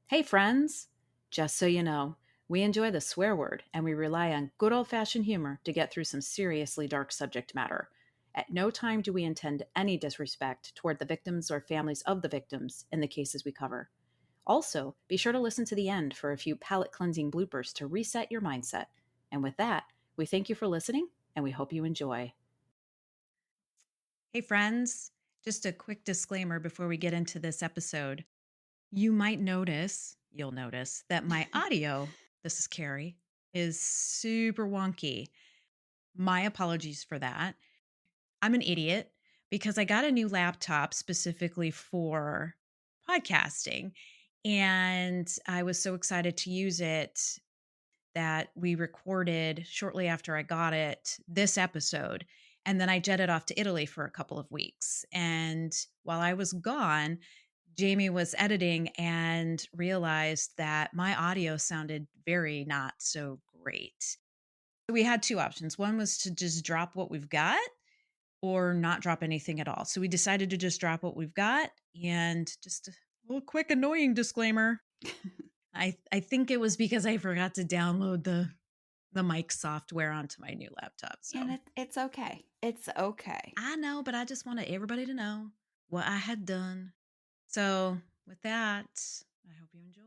Hey, friends! Just so you know, we enjoy the swear word and we rely on good old fashioned humor to get through some seriously dark subject matter. At no time do we intend any disrespect toward the victims or families of the victims in the cases we cover. Also, be sure to listen to the end for a few palate cleansing bloopers to reset your mindset. And with that, we thank you for listening and we hope you enjoy. Hey, friends! Just a quick disclaimer before we get into this episode. You'll notice that my audio, this is Carrie, is super wonky. My apologies for that. I'm an idiot because I got a new laptop specifically for podcasting. And I was so excited to use it that we recorded shortly after I got it this episode. And then I jetted off to Italy for a couple of weeks. And while I was gone, Jamie was editing and realized that my audio sounded very not so great. We had two options. One was to just drop what we've got or not drop anything at all. So we decided to just drop what we've got. And just a little quick annoying disclaimer. I think it was because I forgot to download the mic software onto my new laptop. So And it's okay. It's okay. I know, but I just wanted everybody to know what I had done. So with that, I hope you enjoy.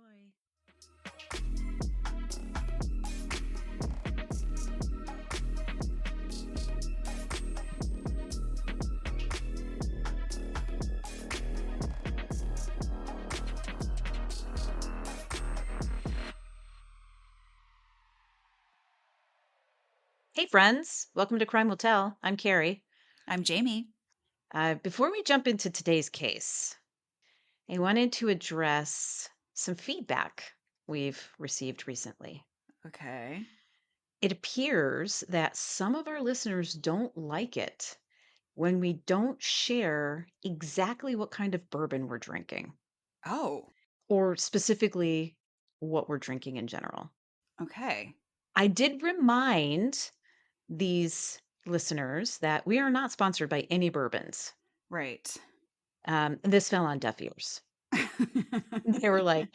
Hey, friends. Welcome to Crime Will Tell. I'm Carrie. I'm Jamie. Before we jump into today's case, I wanted to address some feedback we've received recently. Okay. It appears that some of our listeners don't like it when we don't share exactly what kind of bourbon we're drinking, Oh, or specifically what we're drinking in general. okay. I did remind these listeners that we are not sponsored by any bourbons. Right. This fell on deaf ears. They were like,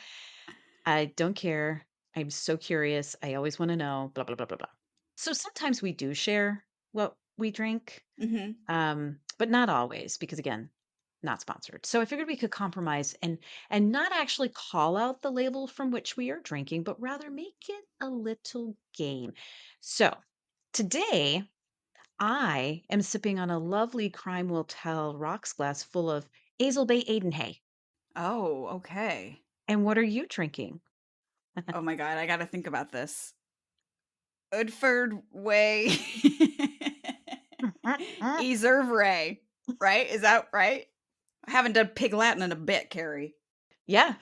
I don't care. I'm so curious. I always want to know, blah, blah, blah, blah, blah. So sometimes we do share what we drink, hmm but not always, because again, not sponsored. So I figured we could compromise and not actually call out the label from which we are drinking, but rather make it a little game. So today I am sipping on a lovely Crime Will Tell rocks glass full of Azel Bay Aidenhay. Oh, okay. And what are you drinking? Oh my God, I got to think about this. Udford Way. Eservray. Right? Is that right? I haven't done Pig Latin in a bit, Carrie. Yeah,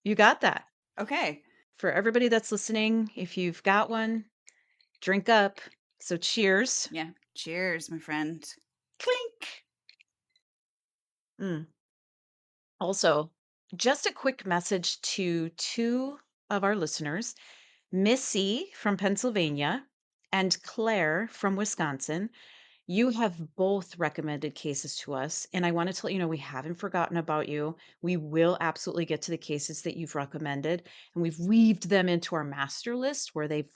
you got that. Okay. For everybody that's listening, if you've got one, drink up. So cheers. Yeah. Cheers, my friend. Clink. Mm. Also, just a quick message to two of our listeners, Missy from Pennsylvania and Claire from Wisconsin. You have both recommended cases to us, and I want to let you know we haven't forgotten about you. We will absolutely get to the cases that you've recommended, and we've weaved them into our master list where they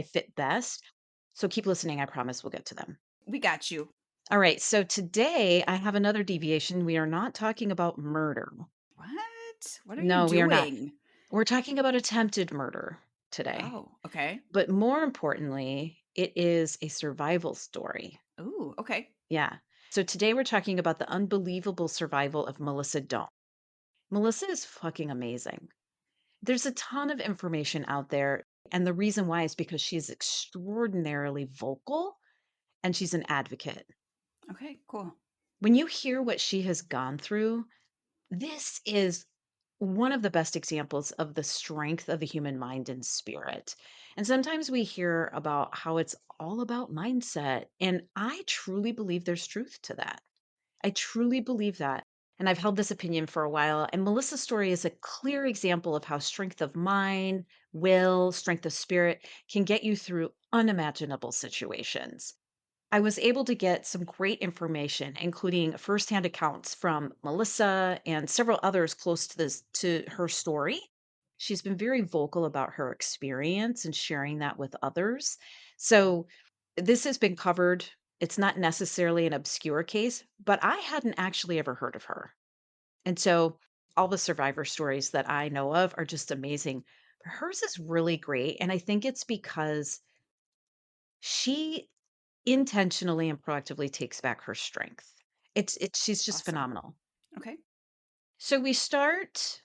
fit best. So keep listening. I promise we'll get to them. We got you. All right. So today I have another deviation. We are not talking about murder. What? What are you No, we are not. doing? We're talking about attempted murder today. Oh, okay. But more importantly, it is a survival story. Ooh, okay. Yeah. So today we're talking about the unbelievable survival of Melissa Dohme. Melissa is fucking amazing. There's a ton of information out there. And the reason why is because she is extraordinarily vocal and she's an advocate. Okay, cool. When you hear what she has gone through, this is one of the best examples of the strength of the human mind and spirit. And sometimes we hear about how it's all about mindset. And I truly believe there's truth to that. I truly believe that. And I've held this opinion for a while. And Melissa's story is a clear example of how strength of mind, will, strength of spirit can get you through unimaginable situations. I was able to get some great information, including firsthand accounts from Melissa and several others close to her story. She's been very vocal about her experience and sharing that with others. So this has been covered. It's not necessarily an obscure case, but I hadn't actually ever heard of her. And so all the survivor stories that I know of are just amazing. But hers is really great. And I think it's because she intentionally and proactively takes back her strength. It's she's just Awesome. phenomenal. Okay. So we start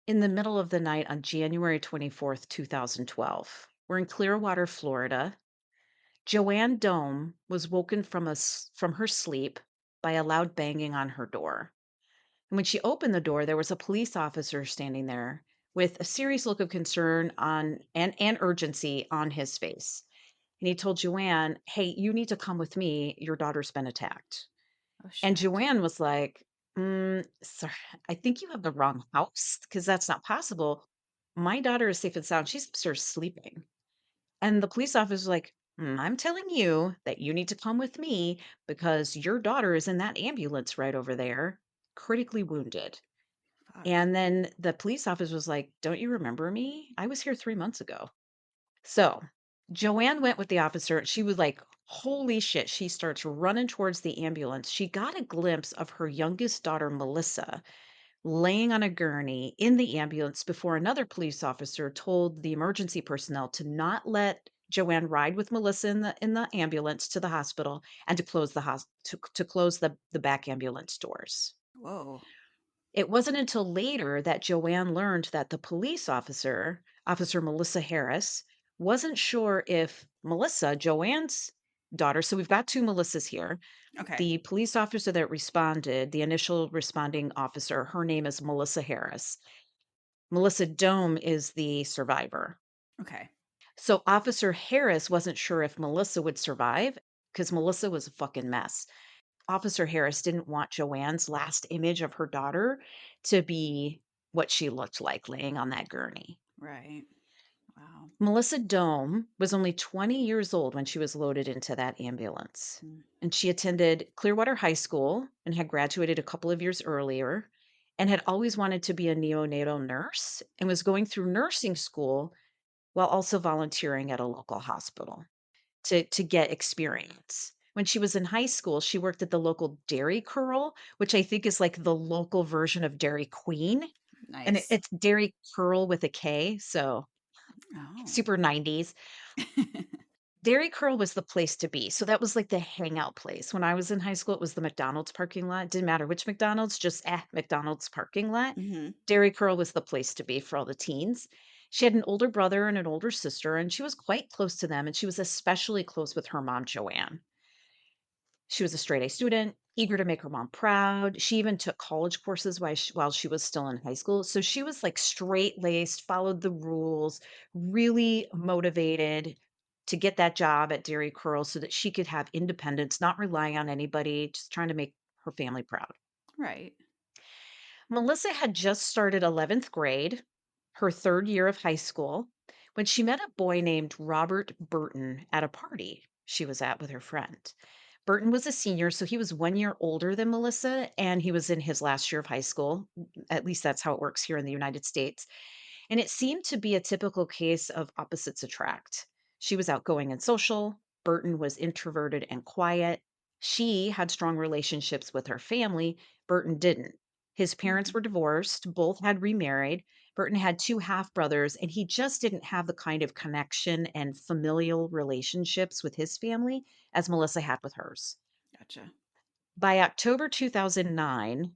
in the middle of the night on January 24th, 2012. We're in Clearwater, Florida. Joanne Dome was woken from her sleep by a loud banging on her door. And when she opened the door, there was a police officer standing there with a serious look of concern and urgency on his face. And he told Joanne, "Hey, you need to come with me. Your daughter's been attacked." Oh, And shit. Joanne was like, sir, I think you have the wrong house because that's not possible. My daughter is safe and sound. She's upstairs sleeping." And the police officer was like, I'm telling you that you need to come with me because your daughter is in that ambulance right over there, critically wounded." Fuck. And then the police officer was like, "Don't you remember me? I was here 3 months ago." So Joanne went with the officer. She was like, holy shit. She starts running towards the ambulance. She got a glimpse of her youngest daughter, Melissa, laying on a gurney in the ambulance before another police officer told the emergency personnel to not let Joanne ride with Melissa in the ambulance to the hospital and to close to close the back ambulance doors. Whoa. It wasn't until later that Joanne learned that the police officer, Officer Melissa Harris, wasn't sure if Melissa, Joanne's daughter, so we've got two Melissas here. Okay. The police officer that responded, the initial responding officer, her name is Melissa Harris. Melissa Dome is the survivor. Okay. So Officer Harris wasn't sure if Melissa would survive because Melissa was a fucking mess. Officer Harris didn't want Joanne's last image of her daughter to be what she looked like laying on that gurney. Right. Wow. Melissa Dome was only 20 years old when she was loaded into that ambulance. Mm. And she attended Clearwater High School and had graduated a couple of years earlier and had always wanted to be a neonatal nurse and was going through nursing school while also volunteering at a local hospital to get experience. When she was in high school, she worked at the local Dairy Curl, which I think is like the local version of Dairy Queen, and Nice. it's Dairy Curl with a K, so Oh. super 90s. Dairy Curl was the place to be, so that was like the hangout place. When I was in high school, it was the McDonald's parking lot. Didn't matter which McDonald's, just, McDonald's parking lot. Hmm. Dairy Curl was the place to be for all the teens. She had an older brother and an older sister, and she was quite close to them, and she was especially close with her mom, Joanne. She was a straight A student, eager to make her mom proud. She even took college courses while she was still in high school. So she was like straight laced, followed the rules, really motivated to get that job at Dairy Curl so that she could have independence, not relying on anybody, just trying to make her family proud. Right. Melissa had just started 11th grade, her third year of high school, when she met a boy named Robert Burton at a party she was at with her friend. Burton was a senior, so he was 1 year older than Melissa, and he was in his last year of high school. At least that's how it works here in the United States. And it seemed to be a typical case of opposites attract. She was outgoing and social. Burton was introverted and quiet. She had strong relationships with her family. Burton didn't. His parents Mhm. were divorced, both had remarried. Burton had two half brothers, and he just didn't have the kind of connection and familial relationships with his family as Melissa had with hers. Gotcha. By October 2009,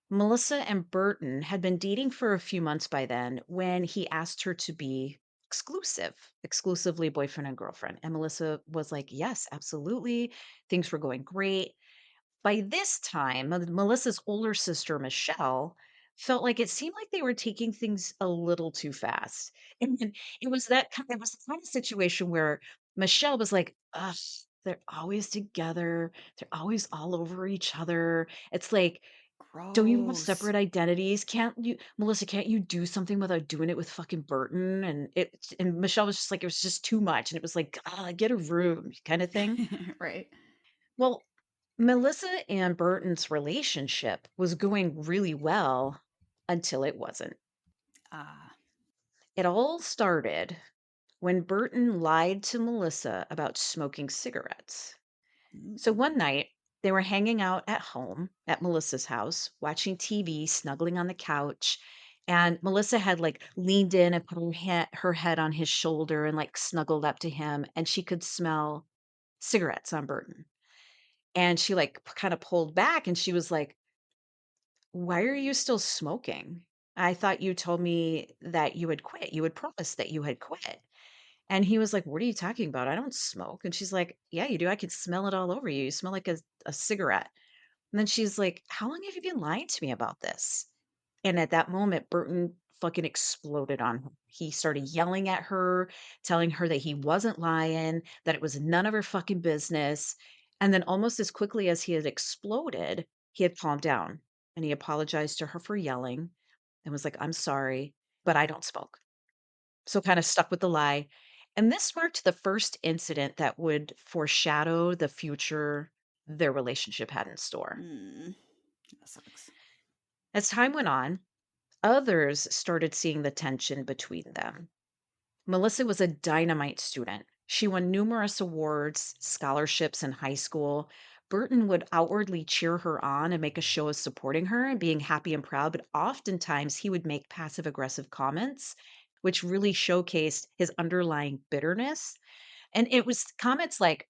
Melissa and Burton had been dating for a few months by then when he asked her to be exclusively boyfriend and girlfriend. And Melissa was like, yes, absolutely. Things were going great. By this time, Melissa's older sister, Michelle, felt like it seemed like they were taking things a little too fast. And then it was the kind of situation where Michelle was like, ugh, they're always together. They're always all over each other. It's like, don't you have Gross. separate identities? Can't you do something without doing it with fucking Burton? And Michelle was just like, it was just too much. And it was like, ah, get a room kind of thing. Right. Well, Melissa and Burton's relationship was going really well until it wasn't. Ah. It all started when Burton lied to Melissa about smoking cigarettes. So Mm. one night, they were hanging out at home at Melissa's house, watching TV, snuggling on the couch. And Melissa had like leaned in and put her head on his shoulder and like snuggled up to him. And she could smell cigarettes on Burton. And she like kind of pulled back and she was like, "Why are you still smoking? I thought you told me that you had quit. You had promised that you had quit." And he was like, "What are you talking about? I don't smoke." And she's like, "Yeah, you do. I can smell it all over you. You smell like a cigarette." And then she's like, "How long have you been lying to me about this?" And at that moment, Burton fucking exploded on her. He started yelling at her, telling her that he wasn't lying, that it was none of her fucking business. And then almost as quickly as he had exploded, he had calmed down and he apologized to her for yelling and was like, "I'm sorry, but I don't smoke." So kind of stuck with the lie. And this marked the first incident that would foreshadow the future their relationship had in store. Mm. That sucks. As time went on, others started seeing the tension between them. Melissa was a dynamite student. She won numerous awards, scholarships in high school. Burton would outwardly cheer her on and make a show of supporting her and being happy and proud, but oftentimes he would make passive aggressive comments, which really showcased his underlying bitterness. And it was comments like,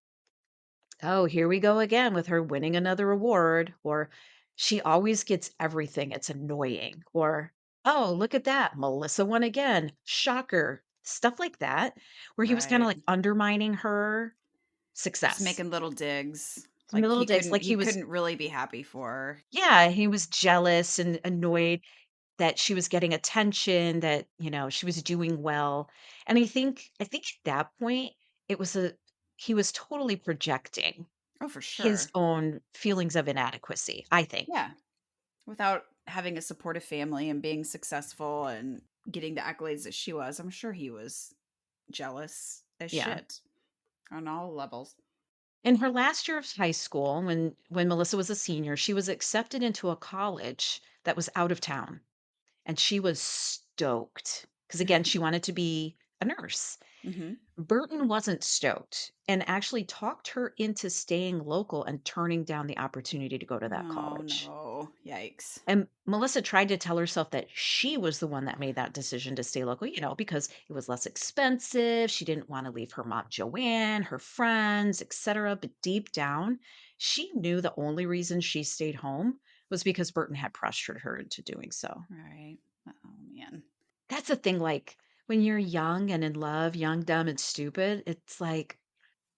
"Oh, here we go again with her winning another award," or "She always gets everything. It's annoying," or "Oh, look at that. Melissa won again. Shocker." Stuff like that, where he was kind of Right. like undermining her Just success. making little digs. Some Like little digs, like he couldn't really be happy for her. yeah, he was jealous and annoyed that she was getting attention, that, she was doing well. And I think at that point, it was a he was totally projecting Oh, for his sure. own feelings of inadequacy, I think. Yeah. Without having a supportive family and being successful and getting the accolades that she was, I'm sure he was jealous as Yeah. shit on all levels. In her last year of high school, when Melissa was a senior, she was accepted into a college that was out of town, and she was stoked because again, she wanted to be a nurse. Mhm. Burton wasn't stoked and actually talked her into staying local and turning down the opportunity to go to that Oh, college. no. Yikes. And Melissa tried to tell herself that she was the one that made that decision to stay local, because it was less expensive. She didn't want to leave her mom, Joanne, her friends, etc. But deep down, she knew the only reason she stayed home was because Burton had pressured her into doing so. Right. Oh, man. That's the thing. Like when you're young and in love, young, dumb, and stupid, it's like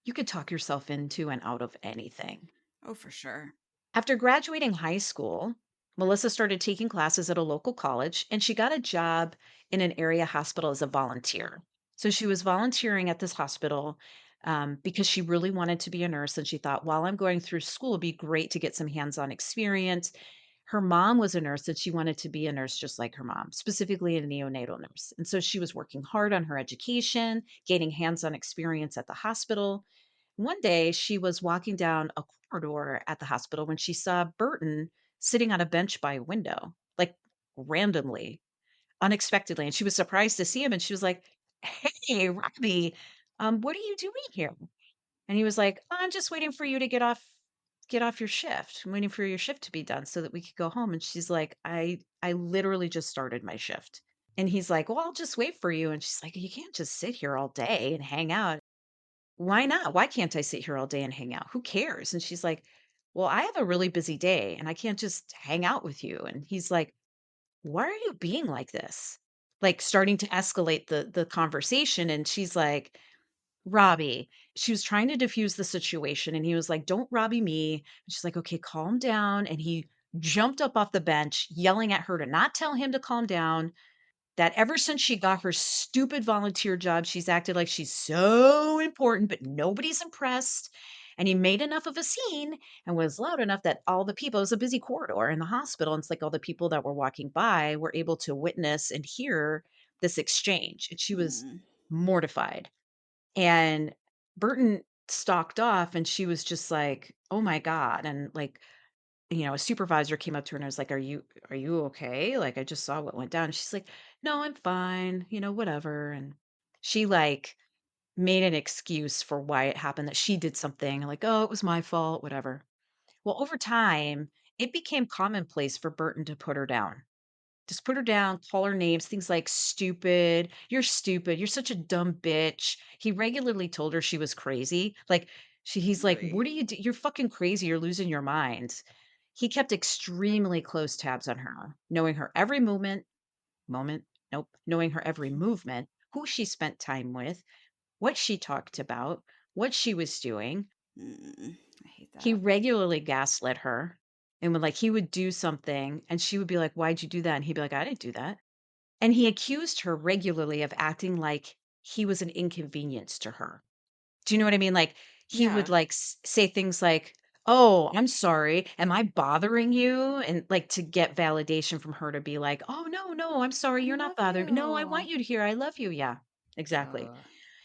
you could talk yourself into and out of anything. Oh, for sure. After graduating high school, Melissa started taking classes at a local college and she got a job in an area hospital as a volunteer. So she was volunteering at this hospital because she really wanted to be a nurse. And she thought, while I'm going through school, it'd be great to get some hands on experience. Her mom was a nurse and she wanted to be a nurse just like her mom, specifically a neonatal nurse. And so she was working hard on her education, gaining hands on experience at the hospital. One day, she was walking down a corridor at the hospital when she saw Burton sitting on a bench by a window, like randomly, unexpectedly. And she was surprised to see him. And she was like, "Hey, Robbie, what are you doing here?" And he was like, "I'm just waiting for you to get off your shift. I'm waiting for your shift to be done so that we could go home." And she's like, I literally just started my shift. And he's like, "Well, I'll just wait for you." And she's like, "You can't just sit here all day and hang out." "Why not? Why can't I sit here all day and hang out? Who cares?" And she's like, "Well, I have a really busy day and I can't just hang out with you." And he's like, "Why are you being like this?" Like starting to escalate the conversation. And she's like, "Robbie," she was trying to diffuse the situation. And he was like, "Don't Robbie me." And she's like, "Okay, calm down." And he jumped up off the bench, yelling at her to not tell him to calm down, that ever since she got her stupid volunteer job, she's acted like she's so important, but nobody's impressed. And he made enough of a scene and was loud enough that all the people, it was a busy corridor in the hospital. And it's like all the people that were walking by were able to witness and hear this exchange. And she was Mm. mortified. And Burton stalked off and she was just like, "Oh my God." And like, a supervisor came up to her and was like, "Are you okay? Like, I just saw what went down." And she's like, "No, I'm fine, whatever." And she, like, made an excuse for why it happened, that she did something, like, "Oh, it was my fault, whatever." Well, over time, it became commonplace for Burton to put her down. Just put her down, call her names, things like stupid, you're such a dumb bitch." He regularly told her she was crazy. Like, he's like, Really? "What are you you're fucking crazy, you're losing your mind." He kept extremely close tabs on her, knowing her every knowing her every movement, who she spent time with, what she talked about, what she was doing. I hate He that. regularly gaslit her and he would do something and she would be like, "Why'd you do that?" And he'd be like, "I didn't do that." And he accused her regularly of acting like he was an inconvenience to her. Do you know what I mean? Like, he would, Yeah. like, say things like, "Oh, I'm sorry. Am I bothering you?" And, like, to get validation from her to be like, "Oh, no, no, I'm sorry. I You're not love bothering me. No, I want you. you to hear I love you." Yeah, exactly. Ugh.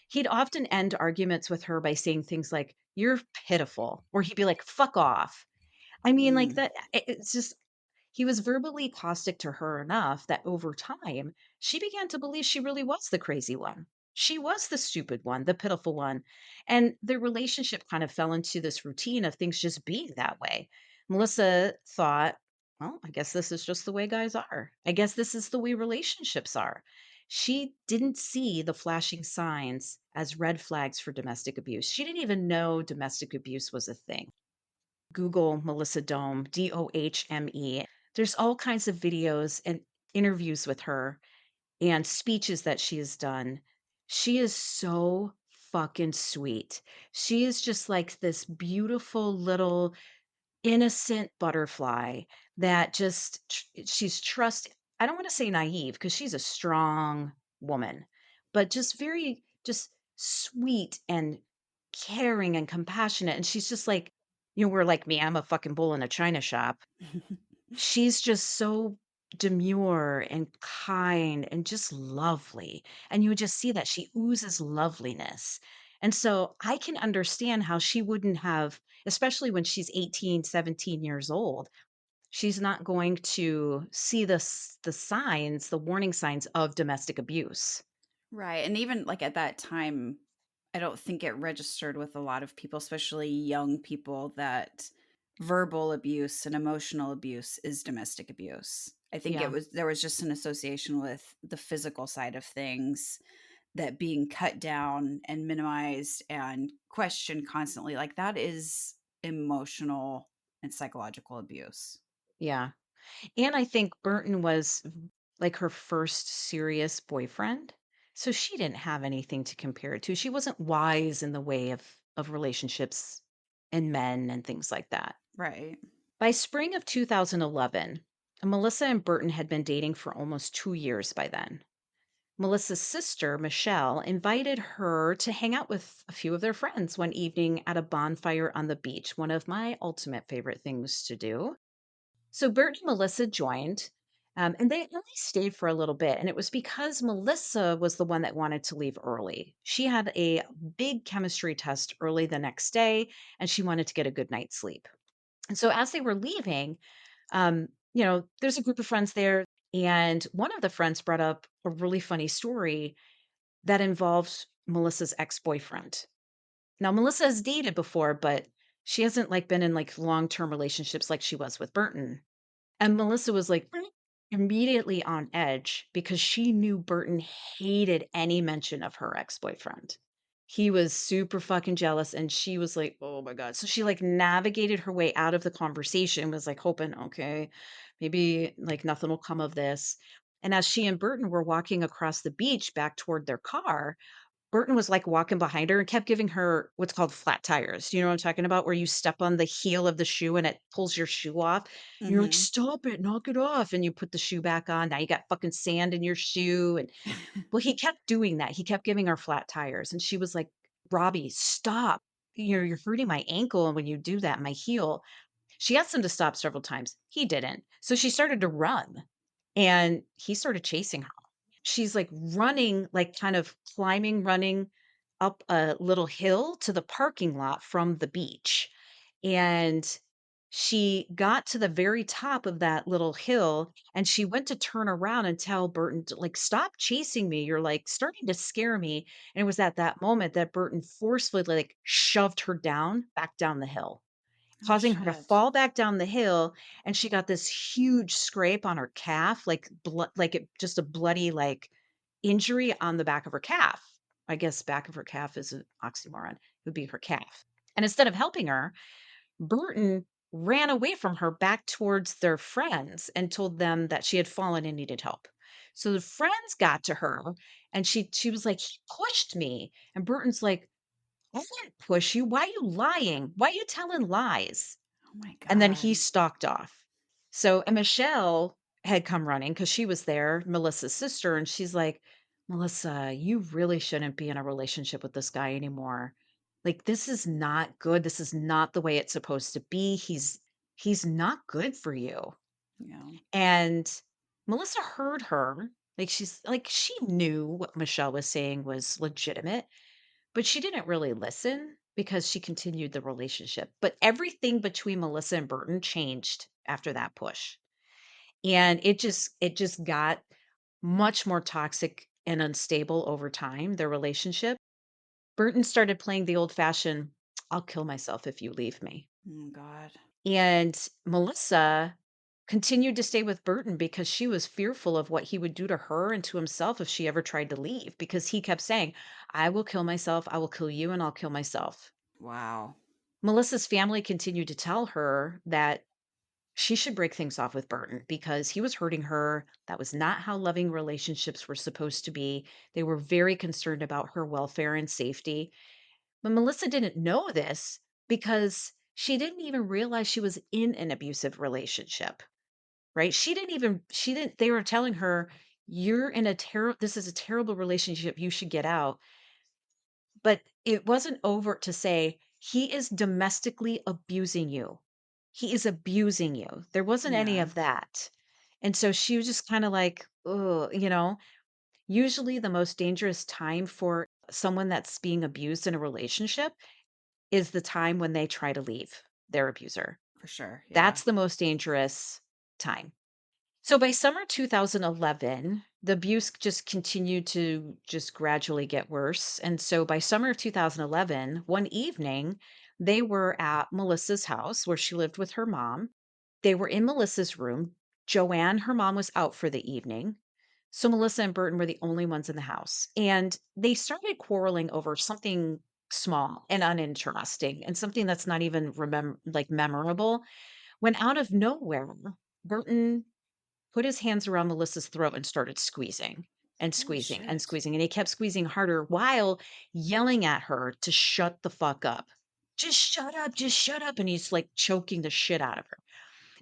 He'd often end arguments with her by saying things like, "You're pitiful," or he'd be like, "Fuck off." I mean, like, Mm. that it's just he was verbally caustic to her enough that over time, she began to believe she really was the crazy one. She was the stupid one, the pitiful one. And their relationship kind of fell into this routine of things just being that way. Melissa thought, well, I guess this is just the way guys are. I guess this is the way relationships are. She didn't see the flashing signs as red flags for domestic abuse. She didn't even know domestic abuse was a thing. Google Melissa Dohme, Dohme. There's all kinds of videos and interviews with her and speeches that she has done. She is so fucking sweet. She is just like this beautiful little innocent butterfly that she's trust I don't want to say naive because she's a strong woman, but just very just sweet and caring and compassionate. And she's just like, we're like me, I'm a fucking bull in a china shop. She's just so demure and kind and just lovely, and you would just see that she oozes loveliness. And so I can understand how she wouldn't have, especially when she's 18, 17 years old, she's not going to see the signs, the warning signs of domestic abuse. Right, and even, like, at that time, I don't think it registered with a lot of people, especially young people, that verbal abuse and emotional abuse is domestic abuse. I think Yeah. there was just an association with the physical side of things, that being cut down and minimized and questioned constantly, like, that is emotional and psychological abuse. Yeah. And I think Burton was like her first serious boyfriend. So she didn't have anything to compare it to. She wasn't wise in the way of relationships and men and things like that. Right. By spring of 2011, Melissa and Burton had been dating for almost 2 years by then. Melissa's sister, Michelle, invited her to hang out with a few of their friends one evening at a bonfire on the beach, one of my ultimate favorite things to do. So Bert and Melissa joined, and they only stayed for a little bit. And it was because Melissa was the one that wanted to leave early. She had a big chemistry test early the next day, and she wanted to get a good night's sleep. And so as they were leaving, there's a group of friends there. And one of the friends brought up a really funny story that involved Melissa's ex boyfriend. Now, Melissa has dated before, but she hasn't been in long-term relationships like she was with Burton. And Melissa was like immediately on edge because she knew Burton hated any mention of her ex-boyfriend. He was super fucking jealous and she was like, "Oh my god." So she navigated her way out of the conversation, was hoping, okay, maybe nothing will come of this. And as she and Burton were walking across the beach back toward their car, Burton was, walking behind her and kept giving her what's called flat tires. Do you know what I'm talking about? Where you step on the heel of the shoe and it pulls your shoe off. And you're like, Mhm. "Stop it, knock it off." And you put the shoe back on. Now you got fucking sand in your shoe. And well, he kept doing that. He kept giving her flat tires. And she was like, "Robbie, stop. You're hurting my ankle. And when you do that, my heel." She asked him to stop several times. He didn't. So she started to run and he started chasing her. She's, running, kind of climbing, running up a little hill to the parking lot from the beach, and she got to the very top of that little hill and she went to turn around and tell Burton to like, "Stop chasing me. You're like starting to scare me." And it was at that moment that Burton forcefully like shoved her down back down the hill, Oh, causing her to shit. fall back down the hill. And she got this huge scrape on her calf, like blood, like it just a bloody like injury on the back of her calf. I guess back of her calf is an oxymoron. It would be her calf. And instead of helping her, Burton ran away from her back towards their friends and told them that she had fallen and needed help. So the friends got to her and she was like, "He pushed me." And Burton's like, "I didn't push you. Why are you lying? Why are you telling lies?" Oh my And then he god. stalked off. So, and Michelle had come running because she was there, Melissa's sister, and she's like, "Melissa, you really shouldn't be in a relationship with this guy anymore. Like, this is not good. This is not the way it's supposed to be. He's not good for you." Yeah. And Melissa heard her. Like she's like she knew what Michelle was saying was legitimate, but she didn't really listen because she continued the relationship. But everything between Melissa and Burton changed after that push. And it just got much more toxic and unstable over time, their relationship. Burton started playing the old-fashioned, "I'll kill myself if you leave me." Oh god. And Melissa continued to stay with Burton because she was fearful of what he would do to her and to himself if she ever tried to leave because he kept saying, "I will kill myself, I will kill you, and I'll kill myself." Wow. Melissa's family continued to tell her that she should break things off with Burton because he was hurting her. That was not how loving relationships were supposed to be. They were very concerned about her welfare and safety. But Melissa didn't know this because she didn't even realize she was in an abusive relationship, right? She didn't, they were telling her, "You're in a terrible, this is a terrible relationship. You should get out." But it wasn't overt to say, "He is domestically abusing you. He is abusing you." There wasn't any Yeah, of that. And so she was just kind of like, oh, usually the most dangerous time for someone that's being abused in a relationship is the time when they try to leave their abuser. for sure. Yeah. That's the most dangerous time. So by summer 2011, the abuse just continued to just gradually get worse. And so by summer of 2011, one evening, they were at Melissa's house where she lived with her mom. They were in Melissa's room. Joanne, her mom, was out for the evening. So Melissa and Burton were the only ones in the house. And they started quarreling over something small and uninteresting and something that's not even like memorable. When out of nowhere, Burton put his hands around Melissa's throat and started squeezing and Holy squeezing and shit. squeezing. And he kept squeezing harder while yelling at her to shut the fuck up. "Just shut up, just shut up." And he's like choking the shit out of her.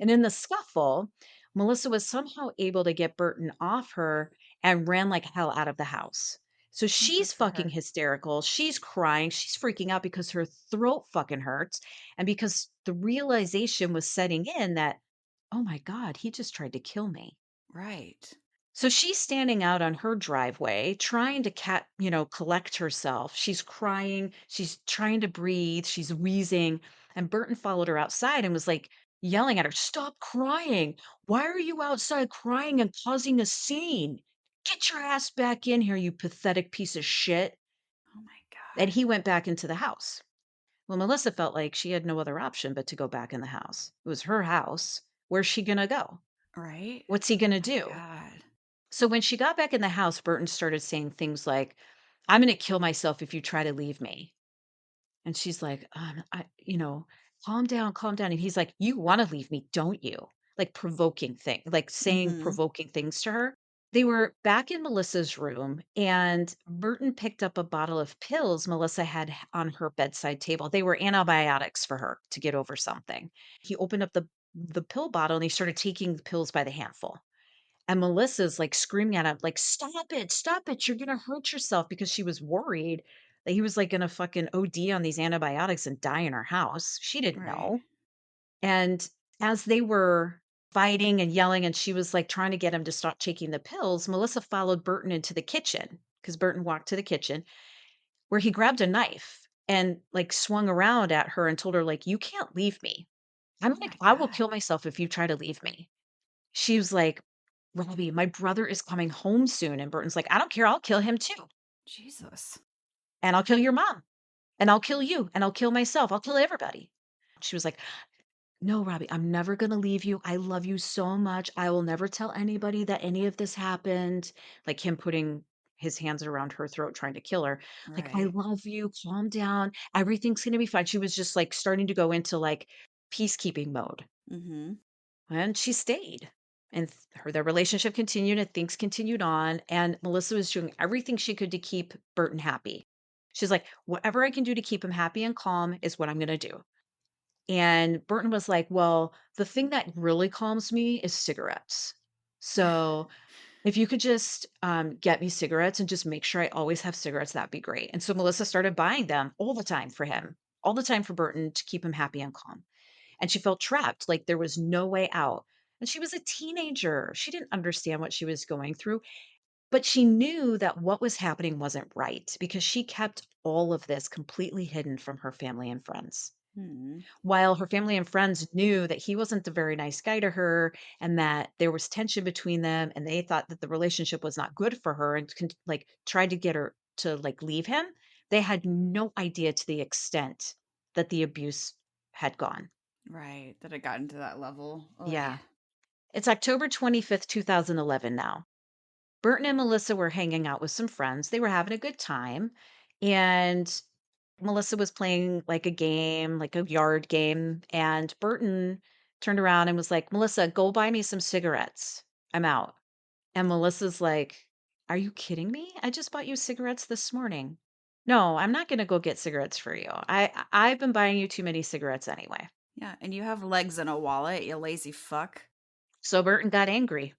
And in the scuffle, Melissa was somehow able to get Burton off her and ran like hell out of the house. So Oh, good she's for fucking her. hysterical. She's crying. She's freaking out because her throat fucking hurts. And because the realization was setting in that, oh my God, he just tried to kill me. Right. So she's standing out on her driveway trying to collect herself. She's crying, she's trying to breathe, she's wheezing, and Burton followed her outside and was like yelling at her, "Stop crying. Why are you outside crying and causing a scene? Get your ass back in here, you pathetic piece of shit." Oh my And god. he went back into the house. Well, Melissa felt like she had no other option but to go back in the house. It was her house. Where's she going to go? Right? What's he going Oh to my do? god. So when she got back in the house, Burton started saying things like, "I'm going to kill myself if you try to leave me." And she's like, "Calm down, calm down." And he's like, "You want to leave me, don't you?" Like provoking thing, like saying Mhm. provoking things to her. They were back in Melissa's room and Burton picked up a bottle of pills Melissa had on her bedside table. They were antibiotics for her to get over something. He opened up the pill bottle and he started taking the pills by the handful. And Melissa's, like, screaming at him, like, stop it, you're gonna hurt yourself," because she was worried that he was, like, gonna fucking OD on these antibiotics and die in her house. She didn't Right. know. And as they were fighting and yelling and she was, like, trying to get him to stop taking the pills, Melissa followed Burton into the kitchen because Burton walked to the kitchen, where he grabbed a knife and, like, swung around at her and told her, like, "You can't leave me." I'm Oh like, my "I will god. kill myself if you try to leave me." She was like, "Robbie, my brother is coming home soon." And Burton's like, "I don't care. I'll kill him too. Jesus. And I'll kill your mom. And I'll kill you. And I'll kill myself. I'll kill everybody." She was like, "No, Robbie, I'm never going to leave you. I love you so much. I will never tell anybody that any of this happened." Like him putting his hands around her throat, trying to kill her. Like, "I Right. love you. Calm down. Everything's going to be fine." She was just like starting to go into like peacekeeping mode. Mhm. And she stayed. And their relationship continued and things continued on. And Melissa was doing everything she could to keep Burton happy. She's like, "Whatever I can do to keep him happy and calm is what I'm going to do." And Burton was like, "Well, the thing that really calms me is cigarettes. So if you could just get me cigarettes and just make sure I always have cigarettes, that'd be great." And so Melissa started buying them all the time for him, all the time for Burton to keep him happy and calm. And she felt trapped, like there was no way out. And she was a teenager. She didn't understand what she was going through, but she knew that what was happening wasn't right because she kept all of this completely hidden from her family and friends. Mhm. While her family and friends knew that he wasn't a very nice guy to her and that there was tension between them and they thought that the relationship was not good for her and like tried to get her to like leave him, they had no idea to the extent that the abuse had gone. Right. That it got into that level. Oy. Yeah. It's October 25th, 2011 now. Burton and Melissa were hanging out with some friends. They were having a good time. And Melissa was playing like a game, like a yard game. And Burton turned around and was like, "Melissa, go buy me some cigarettes. I'm out." And Melissa's like, "Are you kidding me? I just bought you cigarettes this morning." "No, I'm not going to go get cigarettes for you. I've been buying you too many cigarettes anyway." Yeah, and you have legs and a wallet, you lazy fuck. So Burton got angry.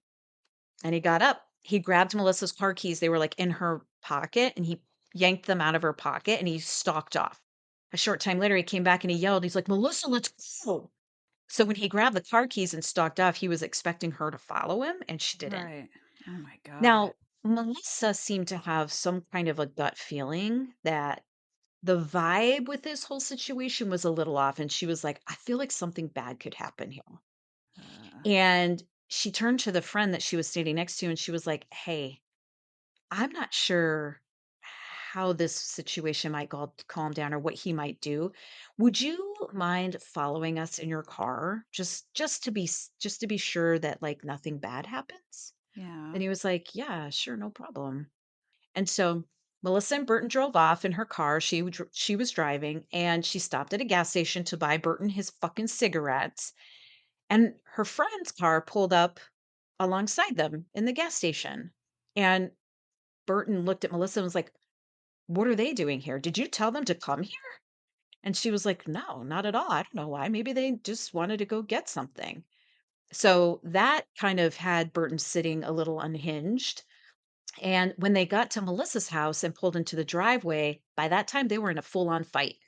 And he got up. He grabbed Melissa's car keys. They were, like, in her pocket, and he yanked them out of her pocket, and he stalked off. A short time later, he came back and he yelled, he's like, "Melissa, let's go." So when he grabbed the car keys and stalked off, he was expecting her to follow him, and she didn't. Right. Oh my god. Now, Melissa seemed to have some kind of a gut feeling that the vibe with this whole situation was a little off, and she was like, "I feel like something bad could happen here." Uh, And she turned to the friend that she was standing next to, and she was like, "Hey, I'm not sure how this situation might calm down or what he might do. Would you mind following us in your car just to be sure that like nothing bad happens?" yeah. And he was like, "Yeah, sure, no problem." And so Melissa and Burton drove off in her car. She was driving and she stopped at a gas station to buy Burton his fucking cigarettes. And her friend's car pulled up alongside them in the gas station. And Burton looked at Melissa and was like, "What are they doing here? Did you tell them to come here?" And she was like, "No, not at all. I don't know why. Maybe they just wanted to go get something." So that kind of had Burton sitting a little unhinged. And when they got to Melissa's house and pulled into the driveway, by that time they were in a full on fight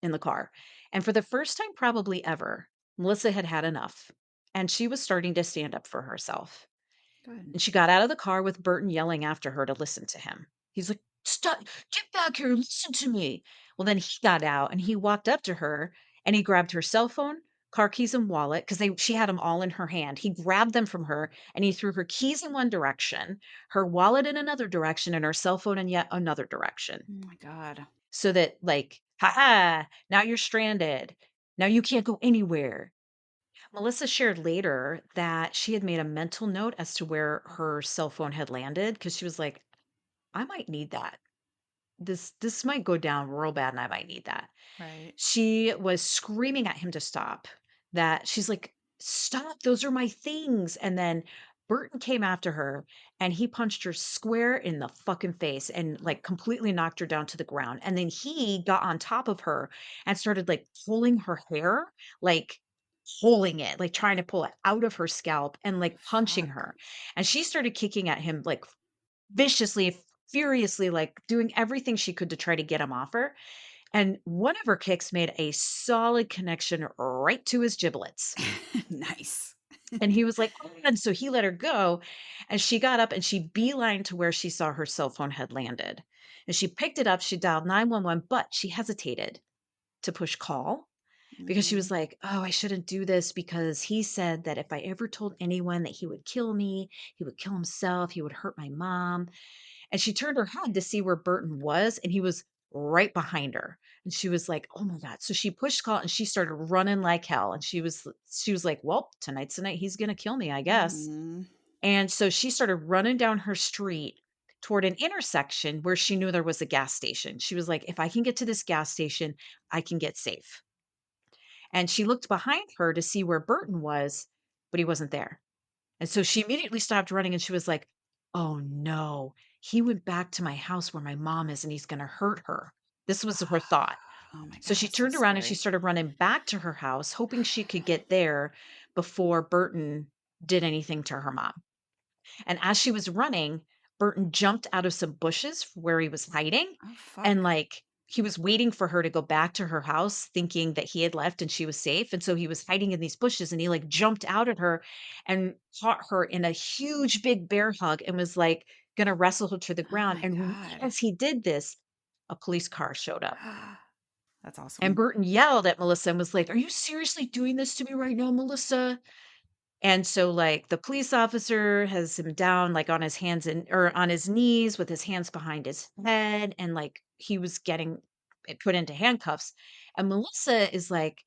in the car. And for the first time, probably ever, Melissa had had enough. And she was starting to stand up for herself. Good. And she got out of the car with Burton yelling after her to listen to him. He's like, "Stop, get back here, listen to me." Well, then he got out and he walked up to her and he grabbed her cell phone, car keys, and wallet because she had them all in her hand. He grabbed them from her and he threw her keys in one direction, her wallet in another direction, and her cell phone in yet another direction. Oh my god. So that, like, ha ha, now you're stranded. Now you can't go anywhere. Melissa shared later that she had made a mental note as to where her cell phone had landed because she was like, "I might need that. This might go down real bad and I might need that." Right. She was screaming at him to stop. That she's like, "Stop, those are my things." And then Burton came after her and he punched her square in the fucking face and like completely knocked her down to the ground. And then he got on top of her and started like pulling her hair, like pulling it, like trying to pull it out of her scalp and like punching Fuck. her. And she started kicking at him like viciously, furiously, like doing everything she could to try to get him off her. And one of her kicks made a solid connection right to his giblets. Nice. And he was like, "Oh," and so he let her go. And she got up and she beelined to where she saw her cell phone had landed. And she picked it up, she dialed 911, but she hesitated to push call because she Mhm. was like, "Oh, I shouldn't do this because he said that if I ever told anyone that he would kill himself, he would hurt my mom." And she turned her head to see where Burton was, and he was right behind her. And she was like, "Oh my god." So she pushed call and she started running like hell. And she was like, "Well, tonight's the night he's gonna kill me, I guess." Mhm. And so she started running down her street toward an intersection where she knew there was a gas station. She was like, "If I can get to this gas station, I can get safe." And she looked behind her to see where Burton was, but he wasn't there. And so she immediately stopped running and she was like, "Oh no, he went back to my house where my mom is and he's going to hurt her." This was her thought. Oh my So god, she that's so turned around and she scary. started running back to her house, hoping she could get there before Burton did anything to her mom. And as she was running, Burton jumped out of some bushes where he was hiding. Oh, And fuck. like he was waiting for her to go back to her house, thinking that he had left and she was safe. And so he was hiding in these bushes and he like jumped out at her and caught her in a huge big bear hug and was like gonna wrestle her to the Oh ground. my And god. as he did this, a police car showed up. That's And awesome. Burton yelled at Melissa and was like, "Are you seriously doing this to me right now, Melissa?" And so, like, the police officer has him down, like, on his hands and or on his knees with his hands behind his head, and, like, he was getting put into handcuffs. And Melissa is like,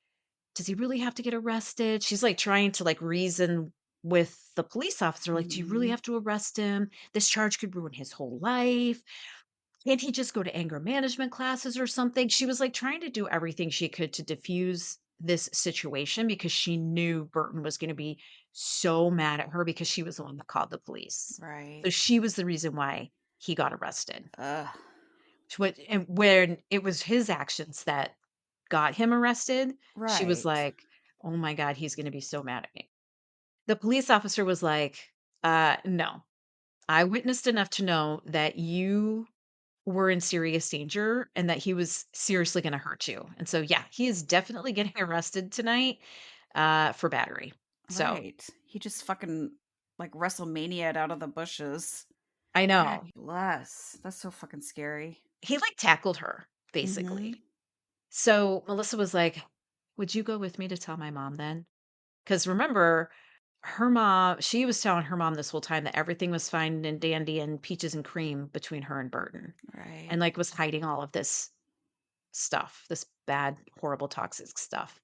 "Does he really have to get arrested?" She's, like, trying to, like, reason with the police officer, like, "Do you really Mhm. have to arrest him? This charge could ruin his whole life. Can't he just go to anger management classes or something?" She was, like, trying to do everything she could to diffuse this situation because she knew Burton was gonna be so mad at her because she was the one that called the police. Right. So she was the reason why he got arrested. Ugh. And when it was his actions that got him arrested, she was Right. like, "Oh my god, he's gonna be so mad at me." The police officer was like, no. I witnessed enough to know that you were in serious danger and that he was seriously gonna hurt you. And so, yeah, he is definitely getting arrested tonight, for battery. So, Right. He just fucking, like, WrestleMania'd out of the bushes. I God know. bless. That's so fucking scary. He, like, tackled her, Mhm. basically. So, Melissa was like, "Would you go with me to tell my mom then?" Because remember, her mom she was telling her mom this whole time that everything was fine and dandy and peaches and cream between her and Burton, Right. and, like, was hiding all of this stuff, this bad, horrible, toxic stuff.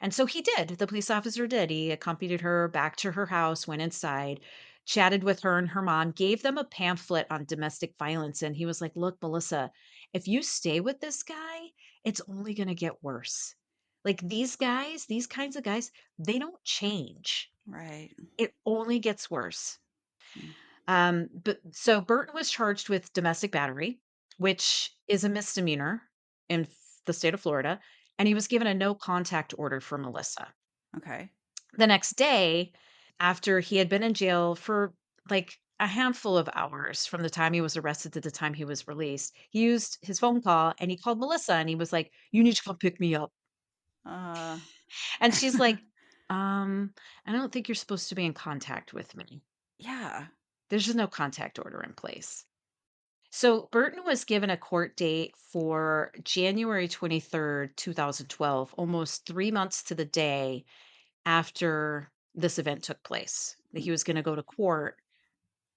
And so he did. The police officer did. He accompanied her back to her house, went inside, chatted with her and her mom, gave them a pamphlet on domestic violence. And he was like, "Look, Melissa, if you stay with this guy, it's only going to get worse. Like these guys, these kinds of guys, they don't change. Right. It only gets worse." Mm. But so Burton was charged with domestic battery, which is a misdemeanor in the state of Florida, and he was given a no contact order for Melissa. Okay. The next day, after he had been in jail for like a handful of hours from the time he was arrested to the time he was released, he used his phone call and he called Melissa and he was like, "You need to come pick me up." Uh. And she's like, I don't think you're supposed to be in contact with me. Yeah. There's just no contact order in place. So Burton was given a court date for January 23rd, 2012, almost 3 months to the day after this event took place, that Mm. he was going to go to court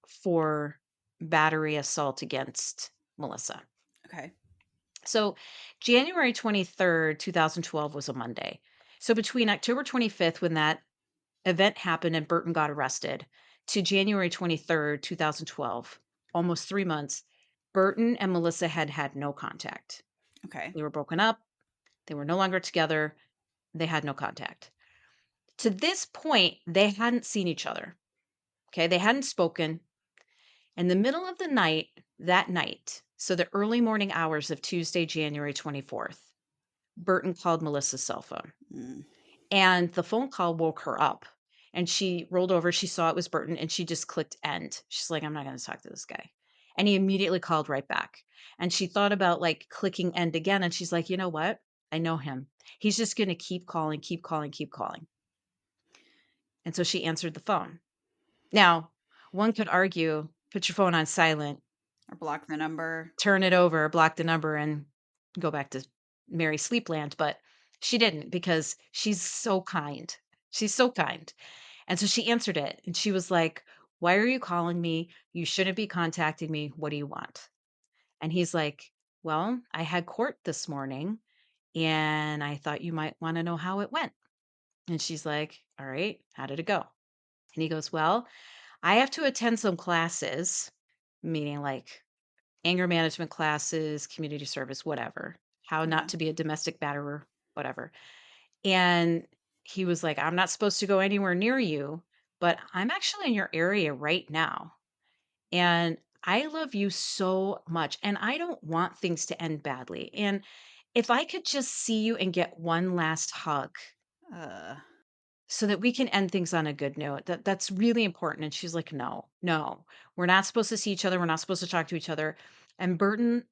for battery assault against Melissa. Okay. So January 23rd, 2012 was a Monday. So between October 25th, when that event happened and Burton got arrested, to January 23rd, 2012, almost 3 months, Burton and Melissa had had no contact. Okay. They were broken up. They were no longer together. They had no contact. To this point, they hadn't seen each other. Okay. They hadn't spoken. In the middle of the night, that night, so the early morning hours of Tuesday, January 24th, Burton called Melissa's cell phone. Mm. And the phone call woke her up. And she rolled over, she saw it was Burton, and she just clicked end. She's like, "I'm not gonna talk to this guy." And he immediately called right back. And she thought about, like, clicking end again, and she's like, "You know what? I know him. He's just gonna keep calling, keep calling, keep calling." And so she answered the phone. Now, one could argue, put your phone on silent, Or block the number. turn it over, block the number, and go back to Merry Sleepland, but She didn't because she's so kind. She's so kind. And so she answered it and she was like, "Why are you calling me? You shouldn't be contacting me. What do you want?" And he's like, "Well, I had court this morning and I thought you might want to know how it went." And she's like, "All right, how did it go?" And he goes, "Well, I have to attend some classes, meaning like anger management classes, community service, whatever, how not Yeah. to be a domestic batterer, whatever." And he was like, "I'm not supposed to go anywhere near you, but I'm actually in your area right now. And I love you so much. And I don't want things to end badly. And if I could just see you and get one last hug Uh, so that we can end things on a good note, that's really important." And she's like, "No, no, we're not supposed to see each other. We're not supposed to talk to each other." And Burton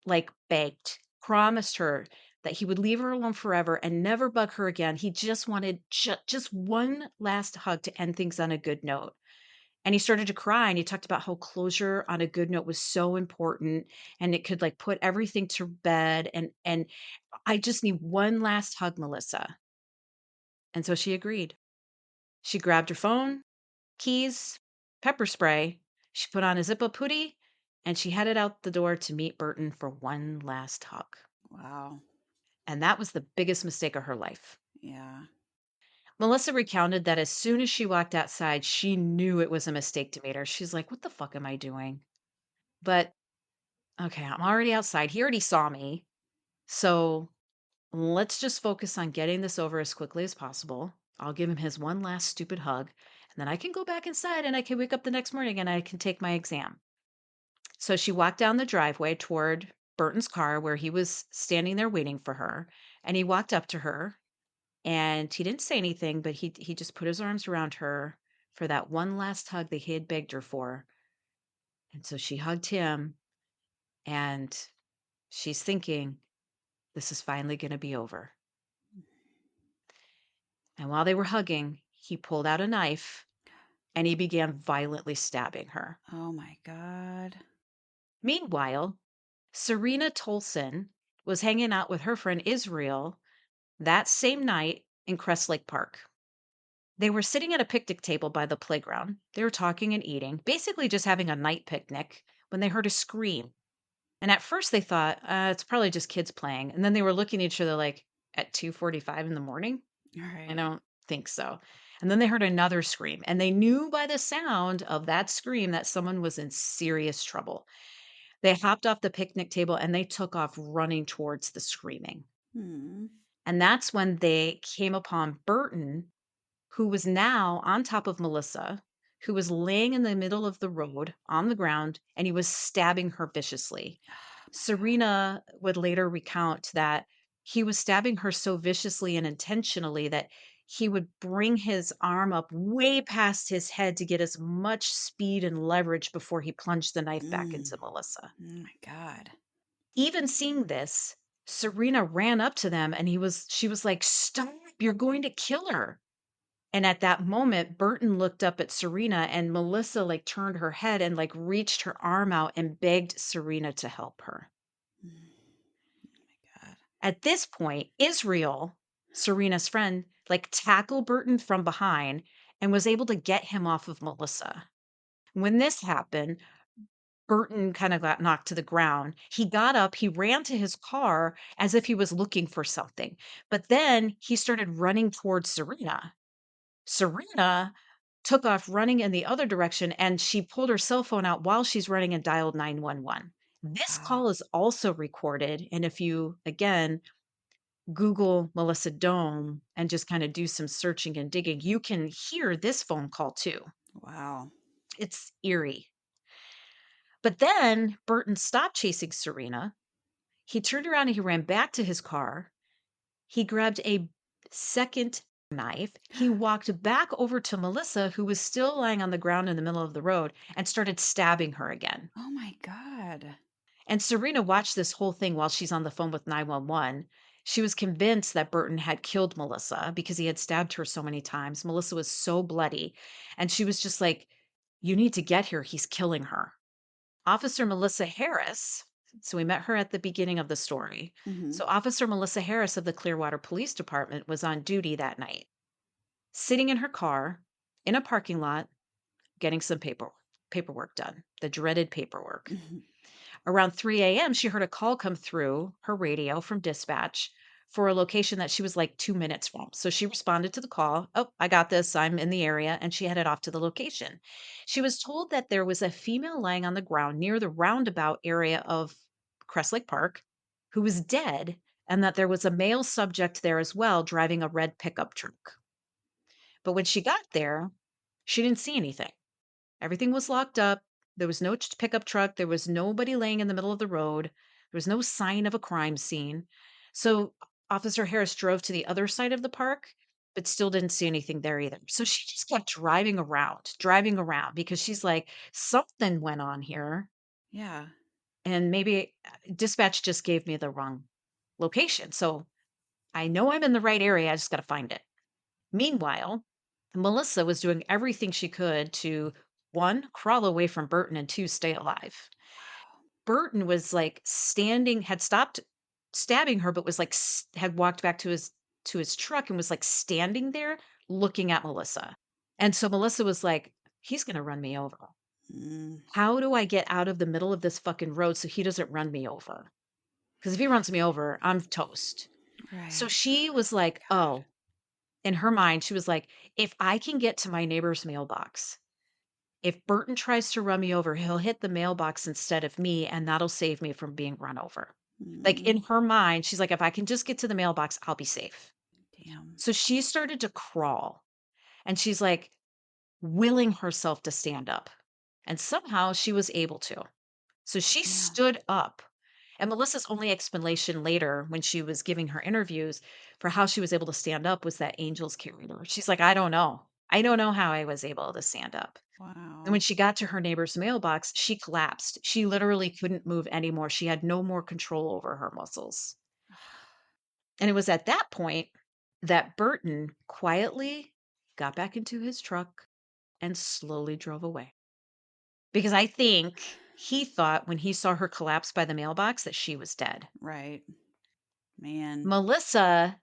like begged, promised her that he would leave her alone forever and never bug her again. He just wanted just one last hug to end things on a good note. And he started to cry and he talked about how closure on a good note was so important and it could like put everything to bed. And "I just need one last hug, Melissa." And so she agreed. She grabbed her phone, keys, pepper spray. She put on a zip up hoodie and she headed out the door to meet Burton for one last hug. wow. And that was the biggest mistake of her life. Yeah. Melissa recounted that as soon as she walked outside, she knew it was a mistake to meet her. She's like, "What the fuck am I doing?" But okay, I'm already outside. He already saw me. So let's just focus on getting this over as quickly as possible. I'll give him his one last stupid hug, and then I can go back inside and I can wake up the next morning and I can take my exam. So she walked down the driveway toward Burton's car where he was standing there waiting for her. And he walked up to her and he didn't say anything, but he just put his arms around her for that one last hug that he had begged her for. And so she hugged him and she's thinking, this is finally going to be over. And while they were hugging, he pulled out a knife and he began violently stabbing her. Oh my God. Meanwhile, Serena Tolson was hanging out with her friend Israel that same night in Crest Lake Park. They were sitting at a picnic table by the playground. They were talking and eating, basically just having a night picnic, when they heard a scream. And at first they thought, it's probably just kids playing. And then they were looking at each other like, at 2:45 in the morning? All I right. don't think so. And then they heard another scream, and they knew by the sound of that scream that someone was in serious trouble. They hopped off the picnic table and they took off running towards the screaming. Hmm. And that's when they came upon Burton, who was now on top of Melissa, who was laying in the middle of the road on the ground, and he was stabbing her viciously. Oh my God. Serena would later recount that he was stabbing her so viciously and intentionally that he would bring his arm up way past his head to get as much speed and leverage before he plunged the knife back Mm. into Melissa. Oh my God. Even seeing this, Serena ran up to them and she was like, "Stop, you're going to kill her." And at that moment, Burton looked up at Serena and Melissa like turned her head and like reached her arm out and begged Serena to help her. Mm. Oh my God. At this point, Israel, Serena's friend, like tackled Burton from behind and was able to get him off of Melissa. When this happened, Burton kind of got knocked to the ground. He got up, he ran to his car as if he was looking for something. But then he started running towards Serena. Serena took off running in the other direction and she pulled her cell phone out while she's running and dialed 911. This Wow. call is also recorded. And if you, again, Google Melissa Dome and just kind of do some searching and digging, you can hear this phone call too. Wow. It's eerie. But then Burton stopped chasing Serena. He turned around and he ran back to his car. He grabbed a second knife. He walked back over to Melissa, who was still lying on the ground in the middle of the road, and started stabbing her again. Oh my God. And Serena watched this whole thing while she's on the phone with 911. She was convinced that Burton had killed Melissa because he had stabbed her so many times. Melissa was so bloody. And she was just like, "You need to get here. He's killing her." Officer Melissa Harris So we met her at the beginning of the story. Mhm. So Officer Melissa Harris of the Clearwater Police Department was on duty that night, sitting in her car in a parking lot getting some paperwork done, the dreaded paperwork. Mhm. Around 3 a.m., she heard a call come through her radio from dispatch for a location that she was like 2 minutes from. So she responded to the call. Oh, I got this. I'm in the area. And she headed off to the location. She was told that there was a female lying on the ground near the roundabout area of Crestlake Park who was dead, and that there was a male subject there as well driving a red pickup truck. But when she got there, she didn't see anything. Everything was locked up. There was no pickup truck. There was nobody laying in the middle of the road. There was no sign of a crime scene. So Officer Harris drove to the other side of the park, but still didn't see anything there either. So she just kept driving around because she's like, something went on here. Yeah. And maybe dispatch just gave me the wrong location. So I know I'm in the right area. I just got to find it. Meanwhile, Melissa was doing everything she could to one, crawl away from Burton, and two, stay alive. Wow. Burton was like standing, had stopped stabbing her, but was like, had walked back to his truck and was like standing there looking at Melissa. And so Melissa was like, he's going to run me over. Mm. How do I get out of the middle of this fucking road so he doesn't run me over? Because if he runs me over, I'm toast. So Right. she was like, God. oh, in her mind, she was like, if I can get to my neighbor's mailbox, if Burton tries to run me over, he'll hit the mailbox instead of me, and that'll save me from being run over. Like Mm. in her mind, she's like, if I can just get to the mailbox, I'll be safe. Damn. So she started to crawl and she's like willing herself to stand up. And somehow she was able to. So she Man. stood up. And Melissa's only explanation later, when she was giving her interviews for how she was able to stand up, was that angels carried her. She's like, I don't know. I don't know how I was able to stand up. And when Wow. she got to her neighbor's mailbox, she collapsed. She literally couldn't move anymore. She had no more control over her muscles. And it was at that point that Burton quietly got back into his truck and slowly drove away. Because I think he thought when he saw her collapse by the mailbox that she was dead. Right. Man. Melissa,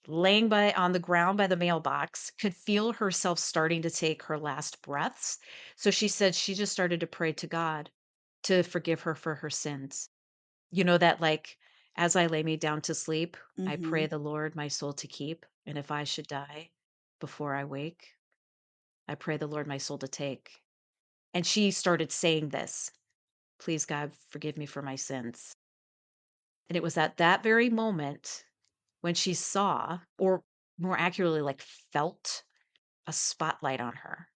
laying by on the ground by the mailbox, could feel herself starting to take her last breaths. So she said she just started to pray to God to forgive her for her sins. You know that like, "As I lay me down to sleep, I pray Mhm. the Lord my soul to keep, and if I should die before I wake, I pray the Lord my soul to take." And she started saying this, "Please God, forgive me for my sins." And it was at that very moment when she saw, or more accurately, like felt a spotlight on her,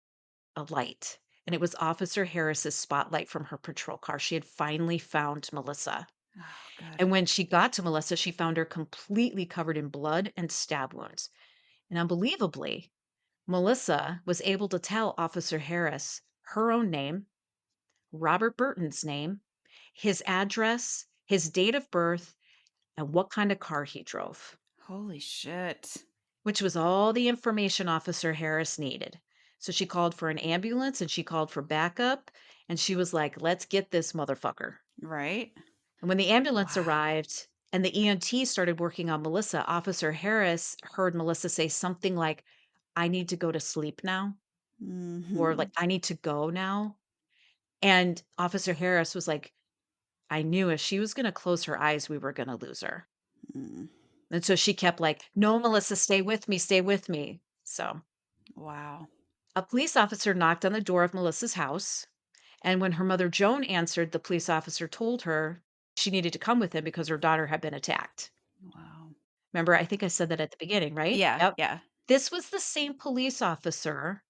a light. And it was Officer Harris's spotlight from her patrol car. She had finally found Melissa. Oh, good. And when she got to Melissa, she found her completely covered in blood and stab wounds. And unbelievably, Melissa was able to tell Officer Harris her own name, Robert Burton's name, his address, his date of birth, and what kind of car he drove, Holy shit. which was all the information Officer Harris needed. So she called for an ambulance and she called for backup. And she was like, let's get this motherfucker. Right? And when the ambulance Wow. arrived and the EMT started working on Melissa, Officer Harris heard Melissa say something like, I need to go to sleep now, or like, Mhm. I need to go now. And Officer Harris was like, I knew if she was going to close her eyes, we were going to lose her. Mm. And so she kept like, no, Melissa, stay with me, stay with me. So Wow. a police officer knocked on the door of Melissa's house. And when her mother, Joan, answered, the police officer told her she needed to come with him because her daughter had been attacked. Wow. Remember, I think I said that at the beginning, right? Yeah, Yep. yeah. This was the same police officer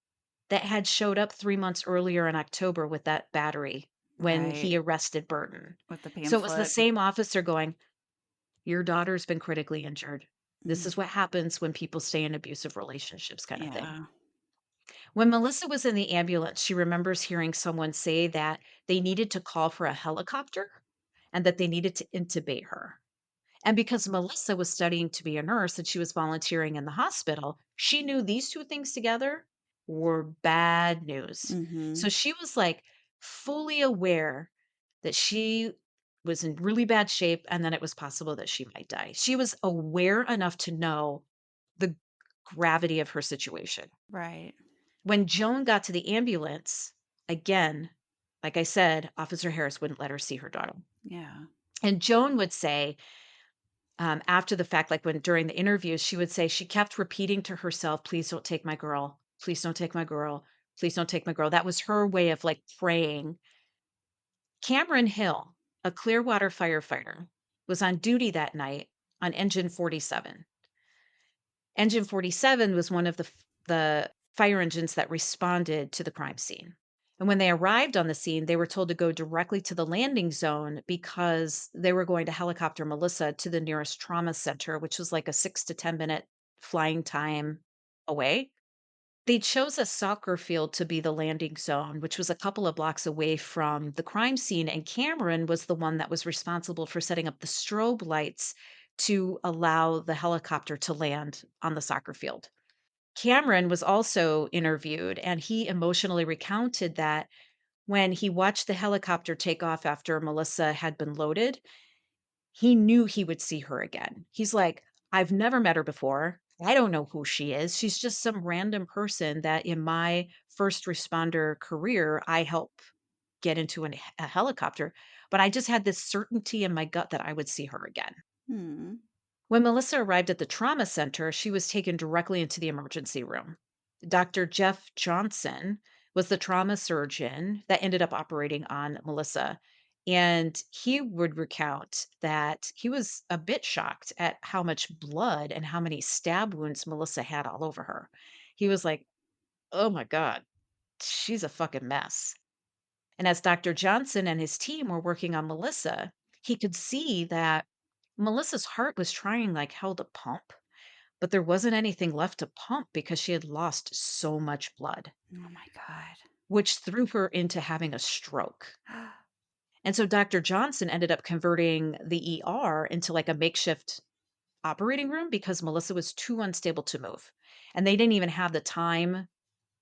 that had showed up 3 months earlier in October with that battery when Right. he arrested Burton. With the So it was the pamphlet. same officer going, "Your daughter's been critically injured. This Mm. is what happens when people stay in abusive relationships," kind of thing. Yeah. When Melissa was in the ambulance, she remembers hearing someone say that they needed to call for a helicopter and that they needed to intubate her. And because Melissa was studying to be a nurse and she was volunteering in the hospital, she knew these two things together were bad news. So Mhm. she was like fully aware that she was in really bad shape, and then it was possible that she might die. She was aware enough to know the gravity of her situation. Right. When Joan got to the ambulance, again, like I said, Officer Harris wouldn't let her see her daughter. Yeah. And Joan would say, after the fact, like when during the interviews, she would say she kept repeating to herself, please don't take my girl. Please don't take my girl. Please don't take my girl. That was her way of like praying. Cameron Hill, a Clearwater firefighter, was on duty that night on Engine 47. Engine 47 was one of the fire engines that responded to the crime scene. And when they arrived on the scene, they were told to go directly to the landing zone because they were going to helicopter Melissa to the nearest trauma center, which was like a 6 to 10 minute flying time away. They chose a soccer field to be the landing zone, which was a couple of blocks away from the crime scene. And Cameron was the one that was responsible for setting up the strobe lights to allow the helicopter to land on the soccer field. Cameron was also interviewed, and he emotionally recounted that when he watched the helicopter take off after Melissa had been loaded, he knew he would see her again. He's like, "I've never met her before. I don't know who she is. She's just some random person that in my first responder career, I help get into a helicopter, but I just had this certainty in my gut that I would see her again." Hmm. When Melissa arrived at the trauma center, she was taken directly into the emergency room. Dr. Jeff Johnson was the trauma surgeon that ended up operating on Melissa. And he would recount that he was a bit shocked at how much blood and how many stab wounds Melissa had all over her. He was like, oh my God, she's a fucking mess. And as Dr. Johnson and his team were working on Melissa, he could see that Melissa's heart was trying like hell to pump, but there wasn't anything left to pump because she had lost so much blood, Oh my god. which threw her into having a stroke. And so Dr. Johnson ended up converting the ER into like a makeshift operating room because Melissa was too unstable to move. And they didn't even have the time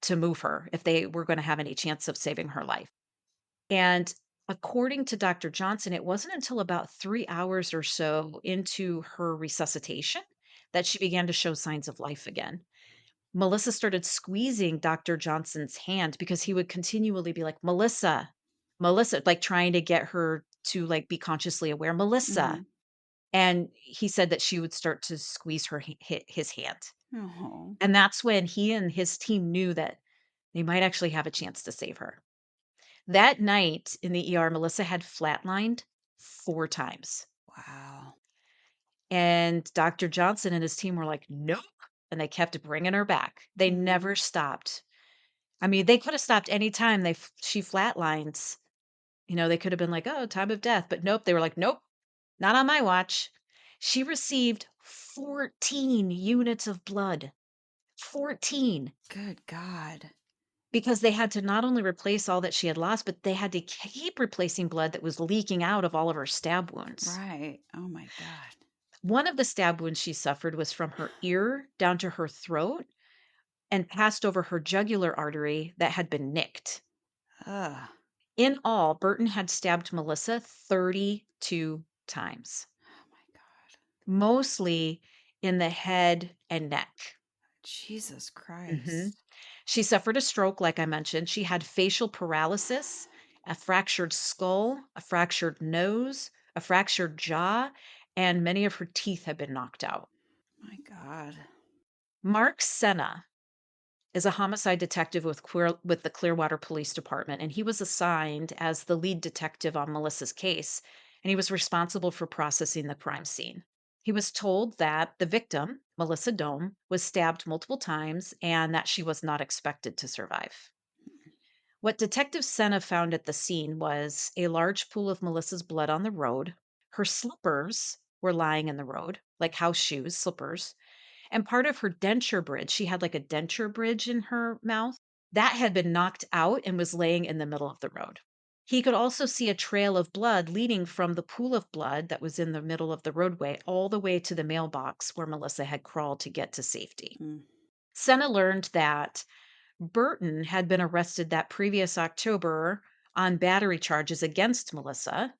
to move her if they were going to have any chance of saving her life. And according to Dr. Johnson, it wasn't until about 3 hours or so into her resuscitation that she began to show signs of life again. Melissa started squeezing Dr. Johnson's hand because he would continually be like, Melissa, Melissa, like trying to get her to like be consciously aware, Melissa. Mhm. And he said that she would start to squeeze his hand. Oh. And that's when he and his team knew that they might actually have a chance to save her. That night in the ER, Melissa had flatlined 4 times, Wow. and Dr. Johnson and his team were like, "Nope," and they kept bringing her back. They Mhm. never stopped. I mean, they coulda stopped any time she flatlines. You know, they could have been like, "Oh, time of death," but nope, they were like, "Nope, not on my watch." She received 14 units of blood. 14. Good god. Because they had to not only replace all that she had lost, but they had to keep replacing blood that was leaking out of all of her stab wounds. Right. Oh my god. One of the stab wounds she suffered was from her ear down to her throat and passed over her jugular artery that had been nicked. Ugh. In all, Burton had stabbed Melissa 32 times, Oh my god. mostly in the head and neck. Jesus Mhm. Christ. She suffered a stroke, like I mentioned. She had facial paralysis, a fractured skull, a fractured nose, a fractured jaw, and many of her teeth had been knocked out. My god. Mark Senna is a homicide detective with the Clearwater Police Department, and he was assigned as the lead detective on Melissa's case, and he was responsible for processing the crime scene. He was told that the victim, Melissa Dohme, was stabbed multiple times and that she was not expected to survive. What Detective Senna found at the scene was a large pool of Melissa's blood on the road. Her slippers were lying in the road, like house shoes, slippers, and part of her denture bridge, she had like a denture bridge in her mouth, that had been knocked out and was laying in the middle of the road. He could also see a trail of blood leading from the pool of blood that was in the middle of the roadway all the way to the mailbox where Melissa had crawled to get to safety. Mm. Senna learned that Burton had been arrested that previous October on battery charges against Melissa.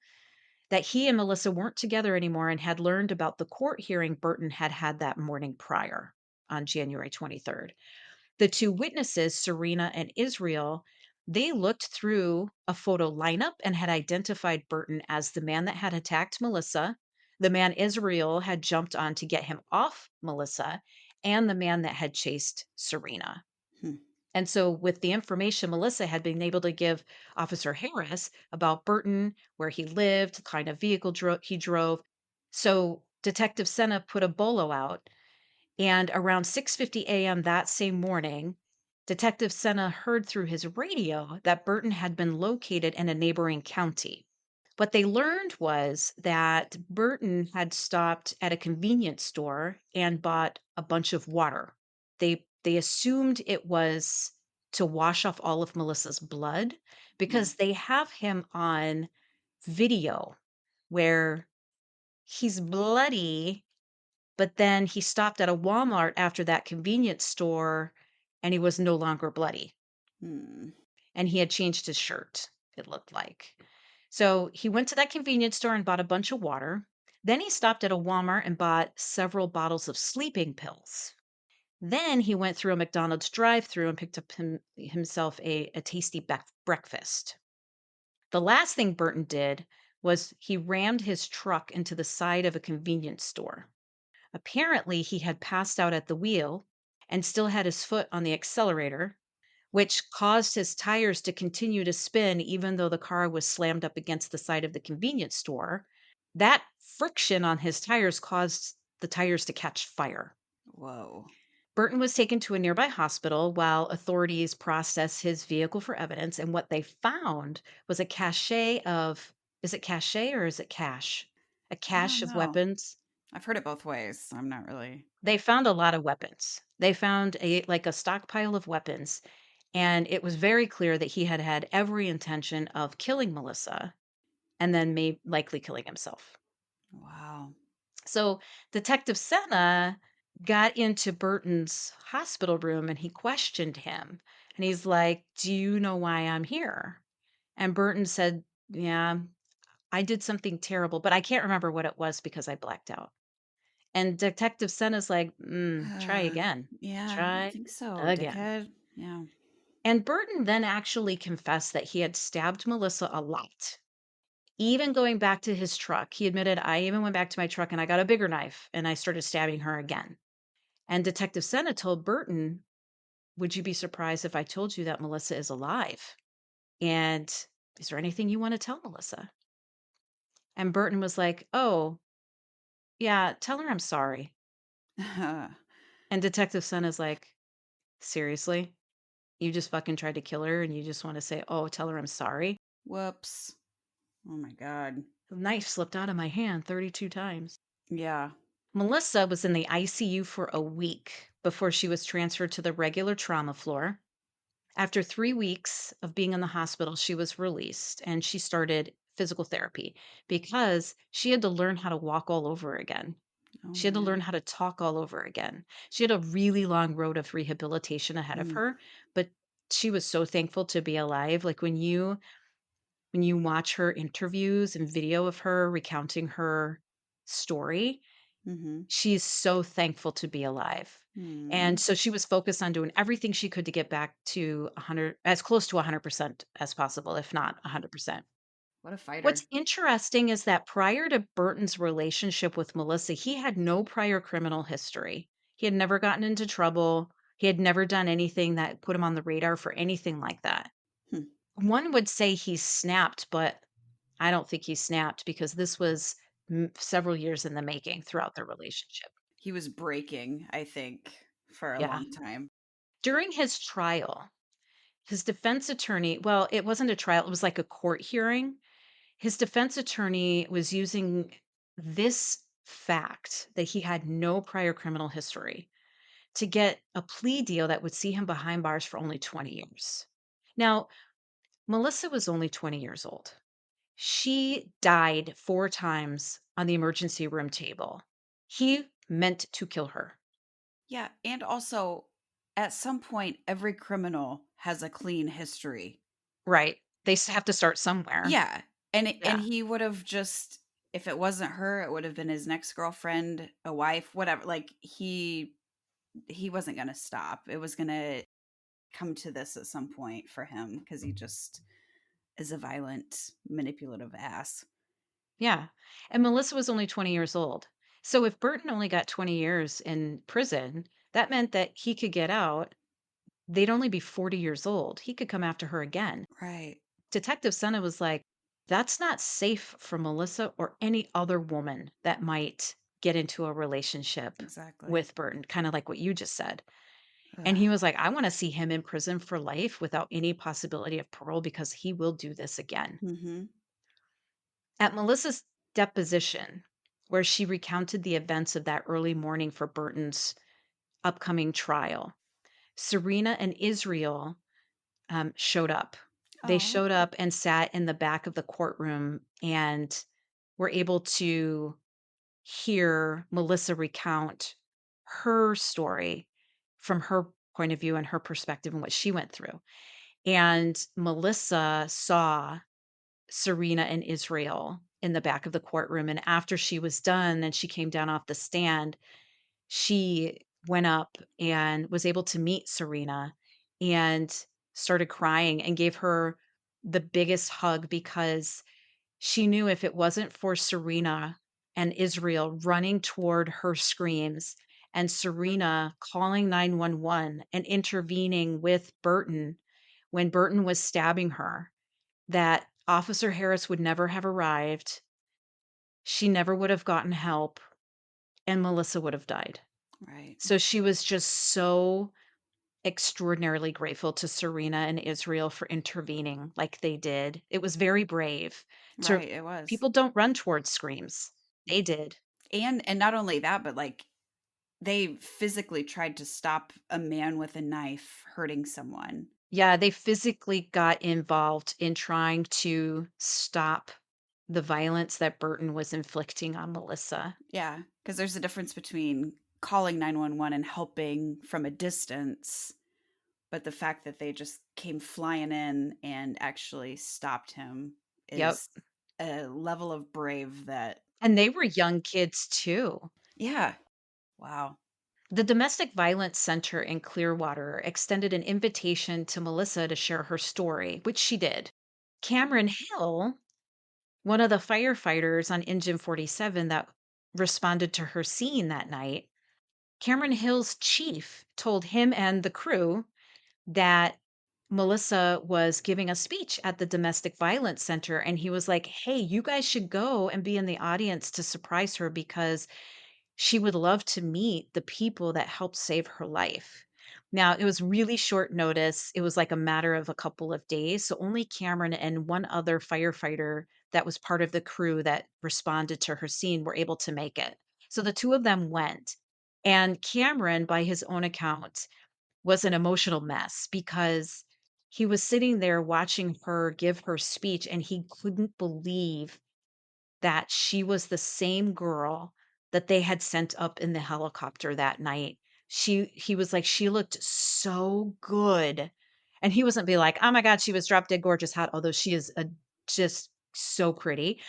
that he and Melissa weren't together anymore and had learned about the court hearing Burton had had that morning prior on January 23rd. The two witnesses, Serena and Israel, they looked through a photo lineup and had identified Burton as the man that had attacked Melissa, the man Israel had jumped on to get him off Melissa, and the man that had chased Serena. Hmm. And so, with the information Melissa had been able to give Officer Harris about Burton, where he lived, the kind of vehicle he drove, so Detective Senna put a bolo out, and around 6:50 a.m. that same morning, Detective Senna heard through his radio that Burton had been located in a neighboring county. What they learned was that Burton had stopped at a convenience store and bought a bunch of water. They assumed it was to wash off all of Melissa's blood Mm. because they have him on video where he's bloody, but then he stopped at a Walmart after that convenience store and he was no longer bloody, Hmm. and he had changed his shirt, it looked like. So he went to that convenience store and bought a bunch of water. Then he stopped at a Walmart and bought several bottles of sleeping pills. Then he went through a McDonald's drive-through and picked up himself a tasty breakfast. The last thing Burton did was he rammed his truck into the side of a convenience store. Apparently, he had passed out at the wheel and still had his foot on the accelerator, which caused his tires to continue to spin even though the car was slammed up against the side of the convenience store. That friction on his tires caused the tires to catch fire. Whoa. Burton was taken to a nearby hospital while authorities processed his vehicle for evidence. And what they found was a cache of, is it cache or is it cache? A I cache don't of know. weapons. I've heard it both ways. I'm not really. They found a lot of weapons. They found a stockpile of weapons, and it was very clear that he had had every intention of killing Melissa and then may likely killing himself. Wow. So Detective Senna got into Burton's hospital room and he questioned him. And he's like, "Do you know why I'm here?" And Burton said, "Yeah, I did something terrible, but I can't remember what it was because I blacked out." And Detective Senna's like, "Try again. Yeah, I Try think so, again." dickhead. Yeah. And Burton then actually confessed that he had stabbed Melissa a lot. Even going back to his truck, he admitted, "I even went back to my truck and I got a bigger knife and I started stabbing her again." And Detective Senna told Burton, "Would you be surprised if I told you that Melissa is alive? And is there anything you want to tell Melissa?" And Burton was like, "Oh, yeah, tell her I'm sorry." And Detective Senna's like, "Seriously? You just fucking tried to kill her and you just want to say, 'Oh, tell her I'm sorry?'" Whoops. Oh my god. The knife slipped out of my hand 32 times. Yeah. Melissa was in the ICU for a week before she was transferred to the regular trauma floor. After 3 weeks of being in the hospital, she was released and she started physical therapy because she had to learn how to walk all over again. Oh She had to learn man. how to talk all over again. She had a really long road of rehabilitation ahead of Mm. her, but she was so thankful to be alive. Like when you watch her interviews and video of her recounting her story, Mhm. she's so thankful to be alive. And Mm. so she was focused on doing everything she could to get back to 100, as close to 100% as possible, if not 100%. What a What's fighter. interesting is that prior to Burton's relationship with Melissa, he had no prior criminal history. He had never gotten into trouble. He had never done anything that put him on the radar for anything like that. Hmm. One would say he snapped, but I don't think he snapped because this was several years in the making throughout their relationship. He was breaking, I think, for a Yeah. long time. During his trial, his defense attorney, well, it wasn't a trial, it was like a court hearing. His defense attorney was using this fact that he had no prior criminal history to get a plea deal that would see him behind bars for only 20 years. Now, Melissa was only 20 years old. She died 4 times on the emergency room table. He meant to kill her. Yeah, and also at some point every criminal has a clean history. Right. They have to start somewhere. Yeah. And Yeah. he would have just if it wasn't her, it would have been his next girlfriend, a wife, whatever. Like he wasn't gonna stop. It was gonna come to this at some point for him because he just is a violent, manipulative ass. Yeah. And Melissa was only 20 years old. So if Burton only got 20 years in prison, that meant that he could get out. They'd only be 40 years old. He could come after her again. Right. Detective Senna was like, that's not safe for Melissa or any other woman that might get into a relationship Exactly. with Burton, kind of like what you just said. And he Ugh. was like, I want to see him in prison for life without any possibility of parole because he will do this again. Mhm. At Melissa's deposition, where she recounted the events of that early morning for Burton's upcoming trial, Serena and Israel showed up. They Oh, showed up and sat in the back of the courtroom and were able to hear Melissa recount her story from her point of view and her perspective and what she went through. And Melissa saw Serena and Israel in the back of the courtroom. And after she was done and she came down off the stand, she went up and was able to meet Serena and started crying and gave her the biggest hug because she knew if it wasn't for Serena and Israel running toward her screams and Serena calling 911 and intervening with Burton when Burton was stabbing her, that Officer Harris would never have arrived. She never would have gotten help and Melissa would have died. right. So she was just so extraordinarily grateful to Serena and Israel for intervening like they did. It was very brave to Right, it was. people don't run towards screams. They did. And not only that, but, like, they physically tried to stop a man with a knife hurting someone. Yeah, they physically got involved in trying to stop the violence that Burton was inflicting on Melissa. Yeah, because there's a difference between calling 911 and helping from a distance, but the fact that they just came flying in and actually stopped him Yep. is a level of brave that And they were young kids too. yeah. Wow. The Domestic Violence Center in Clearwater extended an invitation to Melissa to share her story, which she did. Cameron Hill, one of the firefighters on Engine 47 that responded to her scene that night, Cameron Hill's chief told him and the crew that Melissa was giving a speech at the Domestic Violence Center. And he was like, hey, you guys should go and be in the audience to surprise her because she would love to meet the people that helped save her life. Now, it was really short notice. It was like a matter of a couple of days. So only Cameron and one other firefighter that was part of the crew that responded to her scene were able to make it. So the two of them went. And Cameron, by his own account, was an emotional mess because he was sitting there watching her give her speech and he couldn't believe that she was the same girl that they had sent up in the helicopter that night. He was like, "She looked so good." And he wasn't be like, "Oh my god, she was drop dead gorgeous hot," although she is just so pretty.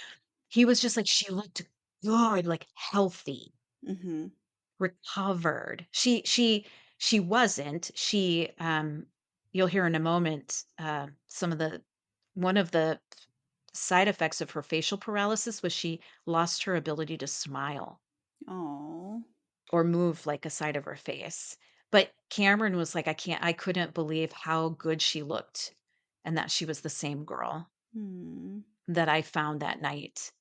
He was just like, "She looked good, like healthy, Mhm. recovered." She wasn't. You'll hear in a moment, some of the one of the side effects of her facial paralysis was she lost her ability to smile Oh. or move like a side of her face. But Cameron was like, I couldn't believe how good she looked and that she was the same girl Hmm. that I found that night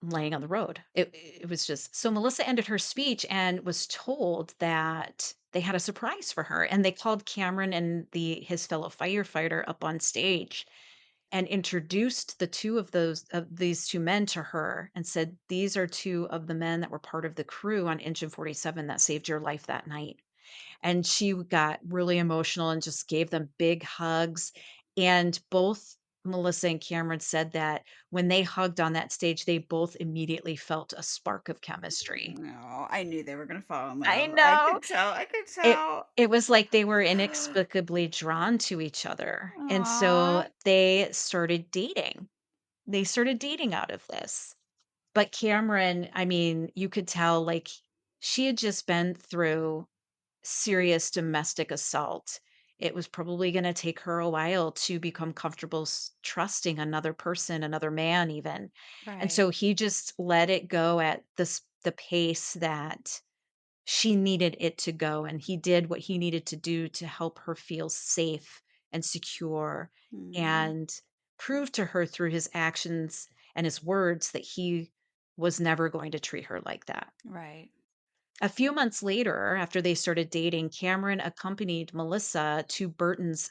laying on the road. It was just so Melissa ended her speech and was told that they had a surprise for her and they called Cameron and the his fellow firefighter up on stage and introduced the 2 of these 2 men to her and said, "These are 2 of the men that were part of the crew on Engine 47 that saved your life that night." And she got really emotional and just gave them big hugs, and both Melissa and Cameron said that when they hugged on that stage, they both immediately felt a spark of chemistry. No, I knew they were gonna fall in I love. I know. could tell, I could It tell. it was like they were inexplicably drawn to each other, and Aw. so they started dating. They started dating out of this. But Cameron, I mean, you could tell, like, she had just been through serious domestic assault. It was probably gonna take her a while to become comfortable trusting another person, another man even. And Right. so he just let it go at the pace that she needed it to go, and he did what he needed to do to help her feel safe and secure Mhm. and prove to her through his actions and his words that he was never going to treat her like that. Right. A few months later, after they started dating, Cameron accompanied Melissa to Burton's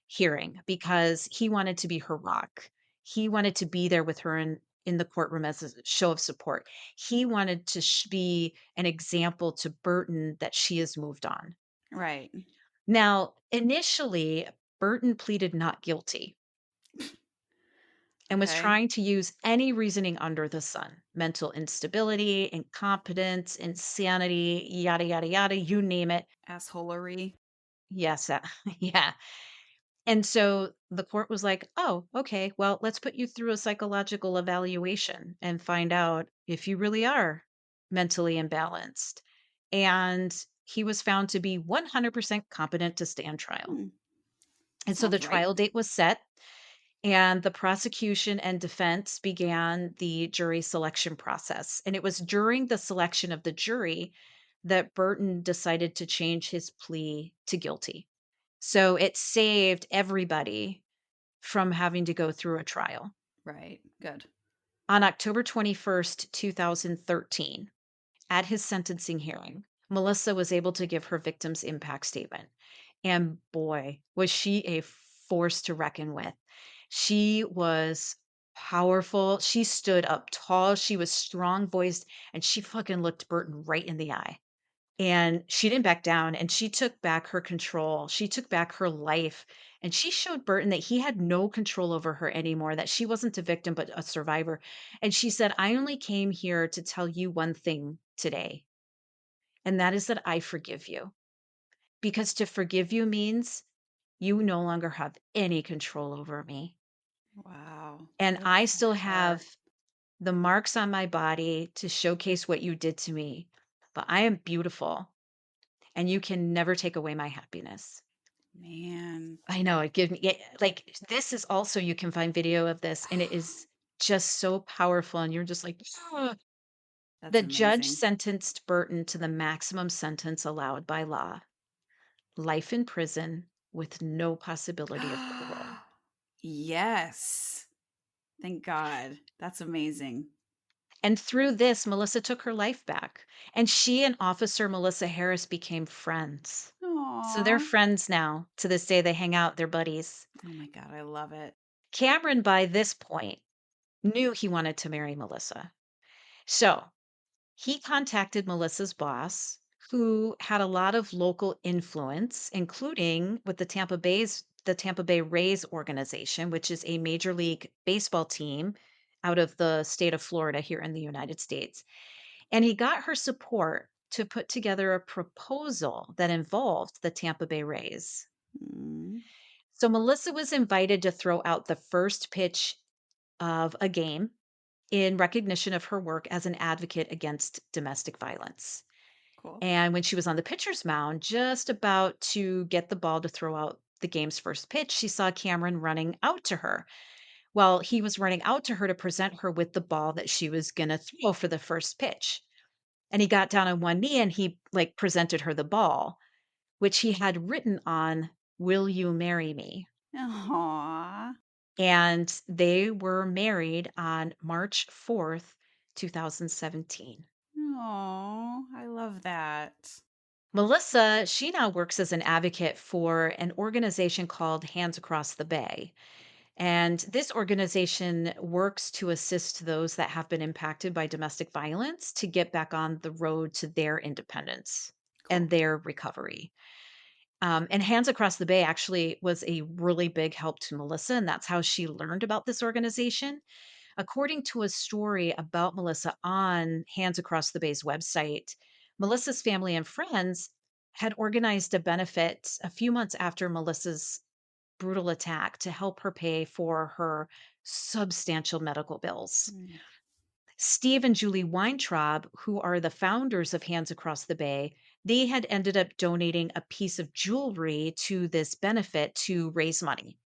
hearing because he wanted to be her rock. He wanted to be there with her in the courtroom as a show of support. He wanted to be an example to Burton that she has moved on. Right. Now, initially, Burton pleaded not guilty and was Okay. trying to use any reasoning under the sun: mental instability, incompetence, insanity, yada, yada, yada, you name it. Assholery. Yes. Yeah. And so the court was like, oh, okay, well, let's put you through a psychological evaluation and find out if you really are mentally imbalanced. And he was found to be 100% competent to stand trial. Hmm. And so the Sounds right. trial date was set. And the prosecution and defense began the jury selection process. And it was during the selection of the jury that Burton decided to change his plea to guilty. So it saved everybody from having to go through a trial. Right. Good. On October 21st, 2013, at his sentencing hearing, Melissa was able to give her victim's impact statement. And boy, was she a force to reckon with. She was powerful. She stood up tall. She was strong voiced and she fucking looked Burton right in the eye. And she didn't back down and she took back her control. She took back her life and she showed Burton that he had no control over her anymore, that she wasn't a victim, but a survivor. And she said, I only came here to tell you one thing today, and that is that I forgive you. Because to forgive you means you no longer have any control over me. Wow. And Good I for still her. have the marks on my body to showcase what you did to me. But I am beautiful and you can never take away my happiness. Man. I know it gives me like this is also you can find video of this and it is just so powerful and you're just like, "Ah." That's The judge amazing. sentenced Burton to the maximum sentence allowed by law: life in prison with no possibility of parole. Yes. Thank God. That's amazing. And through this, Melissa took her life back. And she and Officer Melissa Harris became friends. So they're Aw. friends now. To this day, they hang out, they're buddies. Oh my God. I love it. Cameron, by this point, knew he wanted to marry Melissa. So he contacted Melissa's boss, who had a lot of local influence, including with the Tampa Bay Rays organization, which is a major league baseball team out of the state of Florida here in the United States. And he got her support to put together a proposal that involved the Tampa Bay Rays. Mm. So Melissa was invited to throw out the first pitch of a game in recognition of her work as an advocate against domestic violence. Cool. And when she was on the pitcher's mound, just about to get the ball to throw out the game's first pitch, she saw Cameron running out to her. Well, he was running out to her to present her with the ball that she was going to throw for the first pitch. And he got down on one knee and he like presented her the ball, which he had written on, "Will you marry me?" Aw. And they were married on March 4th, 2017. Oh, I love that. Melissa, she now works as an advocate for an organization called Hands Across the Bay. And this organization works to assist those that have been impacted by domestic violence to get back on the road to their independence and Cool. their recovery. And Hands Across the Bay actually was a really big help to Melissa, and that's how she learned about this organization. According to a story about Melissa on Hands Across the Bay's website, Melissa's family and friends had organized a benefit a few months after Melissa's brutal attack to help her pay for her substantial medical bills. Mm. Steve and Julie Weintraub, who are the founders of Hands Across the Bay, they had ended up donating a piece of jewelry to this benefit to raise money.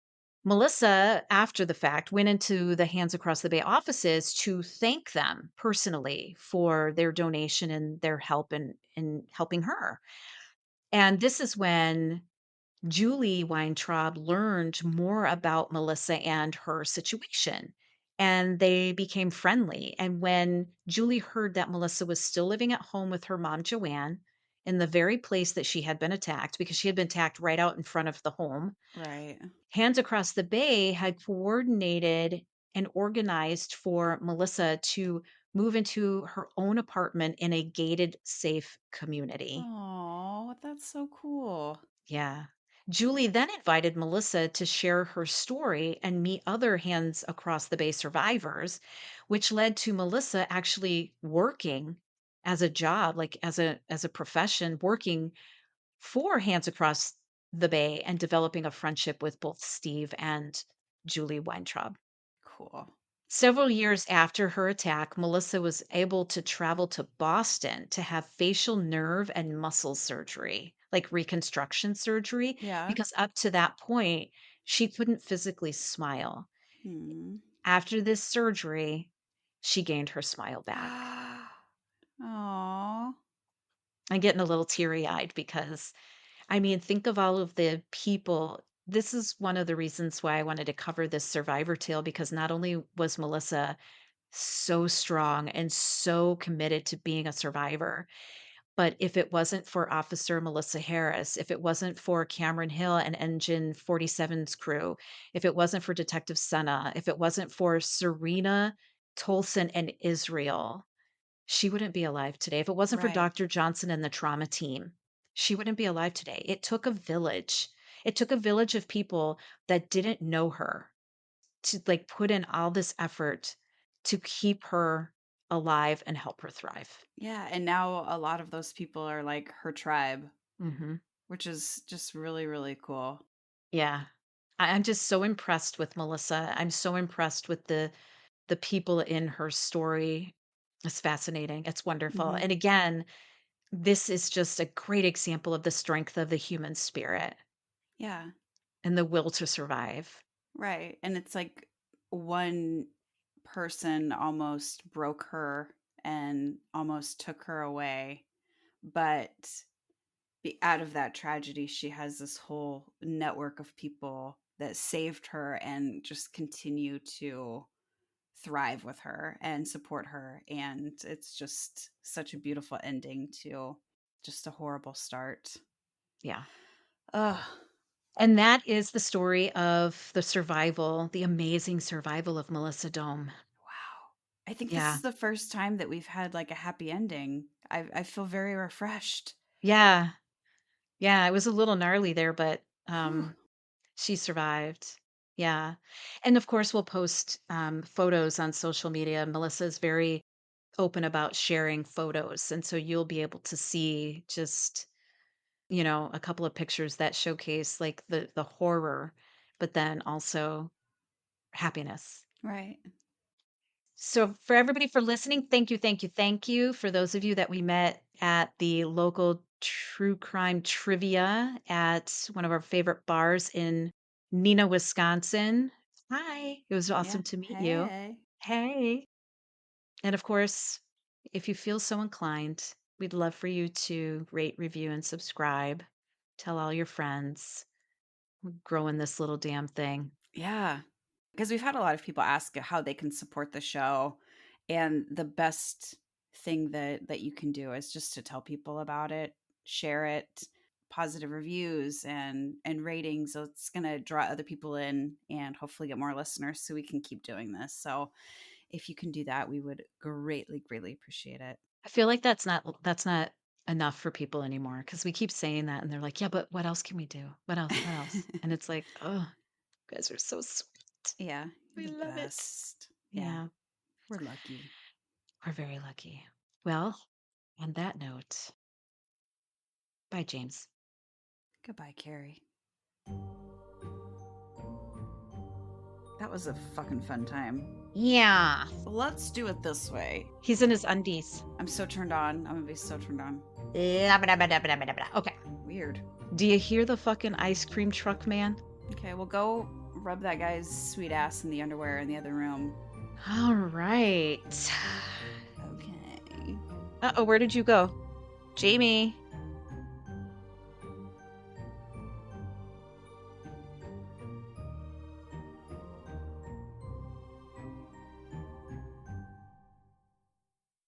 Melissa, after the fact, went into the Hands Across the Bay offices to thank them personally for their donation and their help in helping her. And this is when Julie Weintraub learned more about Melissa and her situation, and they became friendly. And when Julie heard that Melissa was still living at home with her mom, Joanne, in the very place that she had been attacked, because she had been attacked right out in front of the home, Right. Hands Across the Bay had coordinated and organized for Melissa to move into her own apartment in a gated, safe community. Oh, that's so cool. Yeah. Julie then invited Melissa to share her story and meet other Hands Across the Bay survivors, which led to Melissa actually working as a job, like as a profession, working for Hands Across the Bay and developing a friendship with both Steve and Julie Weintraub. Cool. Several years after her attack, Melissa was able to travel to Boston to have facial nerve and muscle surgery, like reconstruction surgery, Yeah. because up to that point, she couldn't physically smile. Hmm. After this surgery, she gained her smile back. Oh. I'm getting a little teary eyed because, I mean, think of all of the people. This is one of the reasons why I wanted to cover this survivor tale, because not only was Melissa so strong and so committed to being a survivor. But if it wasn't for Officer Melissa Harris, if it wasn't for Cameron Hill and Engine 47's crew, if it wasn't for Detective Senna, if it wasn't for Serena Tolson and Israel, she wouldn't be alive today. If it wasn't for Right. Dr. Johnson and the trauma team, she wouldn't be alive today. It took a village. It took a village of people that didn't know her to, like, put in all this effort to keep her alive and help her thrive. Yeah, and now a lot of those people are like her tribe, Mhm. which is just really, really cool. Yeah. I'm just so impressed with Melissa. I'm so impressed with the people in her story. It's fascinating. It's wonderful. Hmm. And again, this is just a great example of the strength of the human spirit Yeah. and the will to survive. Right. And it's like one person almost broke her and almost took her away. But out of that tragedy, she has this whole network of people that saved her and just continue to thrive with her and support her. And it's just such a beautiful ending to just a horrible start. Yeah. Ugh. And that is the story of the survival, the amazing survival of Melissa Dome. Wow. I think this Yeah. is the first time that we've had like a happy ending. I feel very refreshed. Yeah. Yeah, it was a little gnarly there, but, Whew. she survived. Yeah, and of course, we'll post, photos on social media. Melissa's very open about sharing photos, and so you'll be able to see just, a couple of pictures that showcase, like, the horror, but then also happiness. Right. So, for everybody for listening, thank you, thank you, thank you. For those of you that we met at the local true crime trivia at one of our favorite bars in Neenah, Wisconsin. Hi, it was Yeah. awesome to meet you. Hey. Hey. And of course, if you feel so inclined, we'd love for you to rate, review, and subscribe. Tell all your friends. We're growing this little damn thing. Yeah. Because we've had a lot of people ask how they can support the show, and the best thing that you can do is just to tell people about it, share it, positive reviews and ratings. So it's going to draw other people in and hopefully get more listeners so we can keep doing this. So if you can do that, we would greatly, greatly appreciate it. I feel like that's not enough for people anymore because we keep saying that and they're like, "Yeah, but what else can we do? What else? What else?" And it's like, "Oh, you guys are so sweet. Yeah, you're We the love it." best. Yeah, Yeah, we're lucky. we're very lucky. Well, on that note, bye, James. Goodbye, Carrie. That was a fucking fun time. Yeah. Let's do it this way. He's in his undies. I'm so turned on. I'm gonna be so turned on. Okay. Weird. Do you hear the fucking ice cream truck man? Okay, we'll go rub that guy's sweet ass in the underwear in the other room. All right. Okay. Uh-oh, where did you go? Jamie.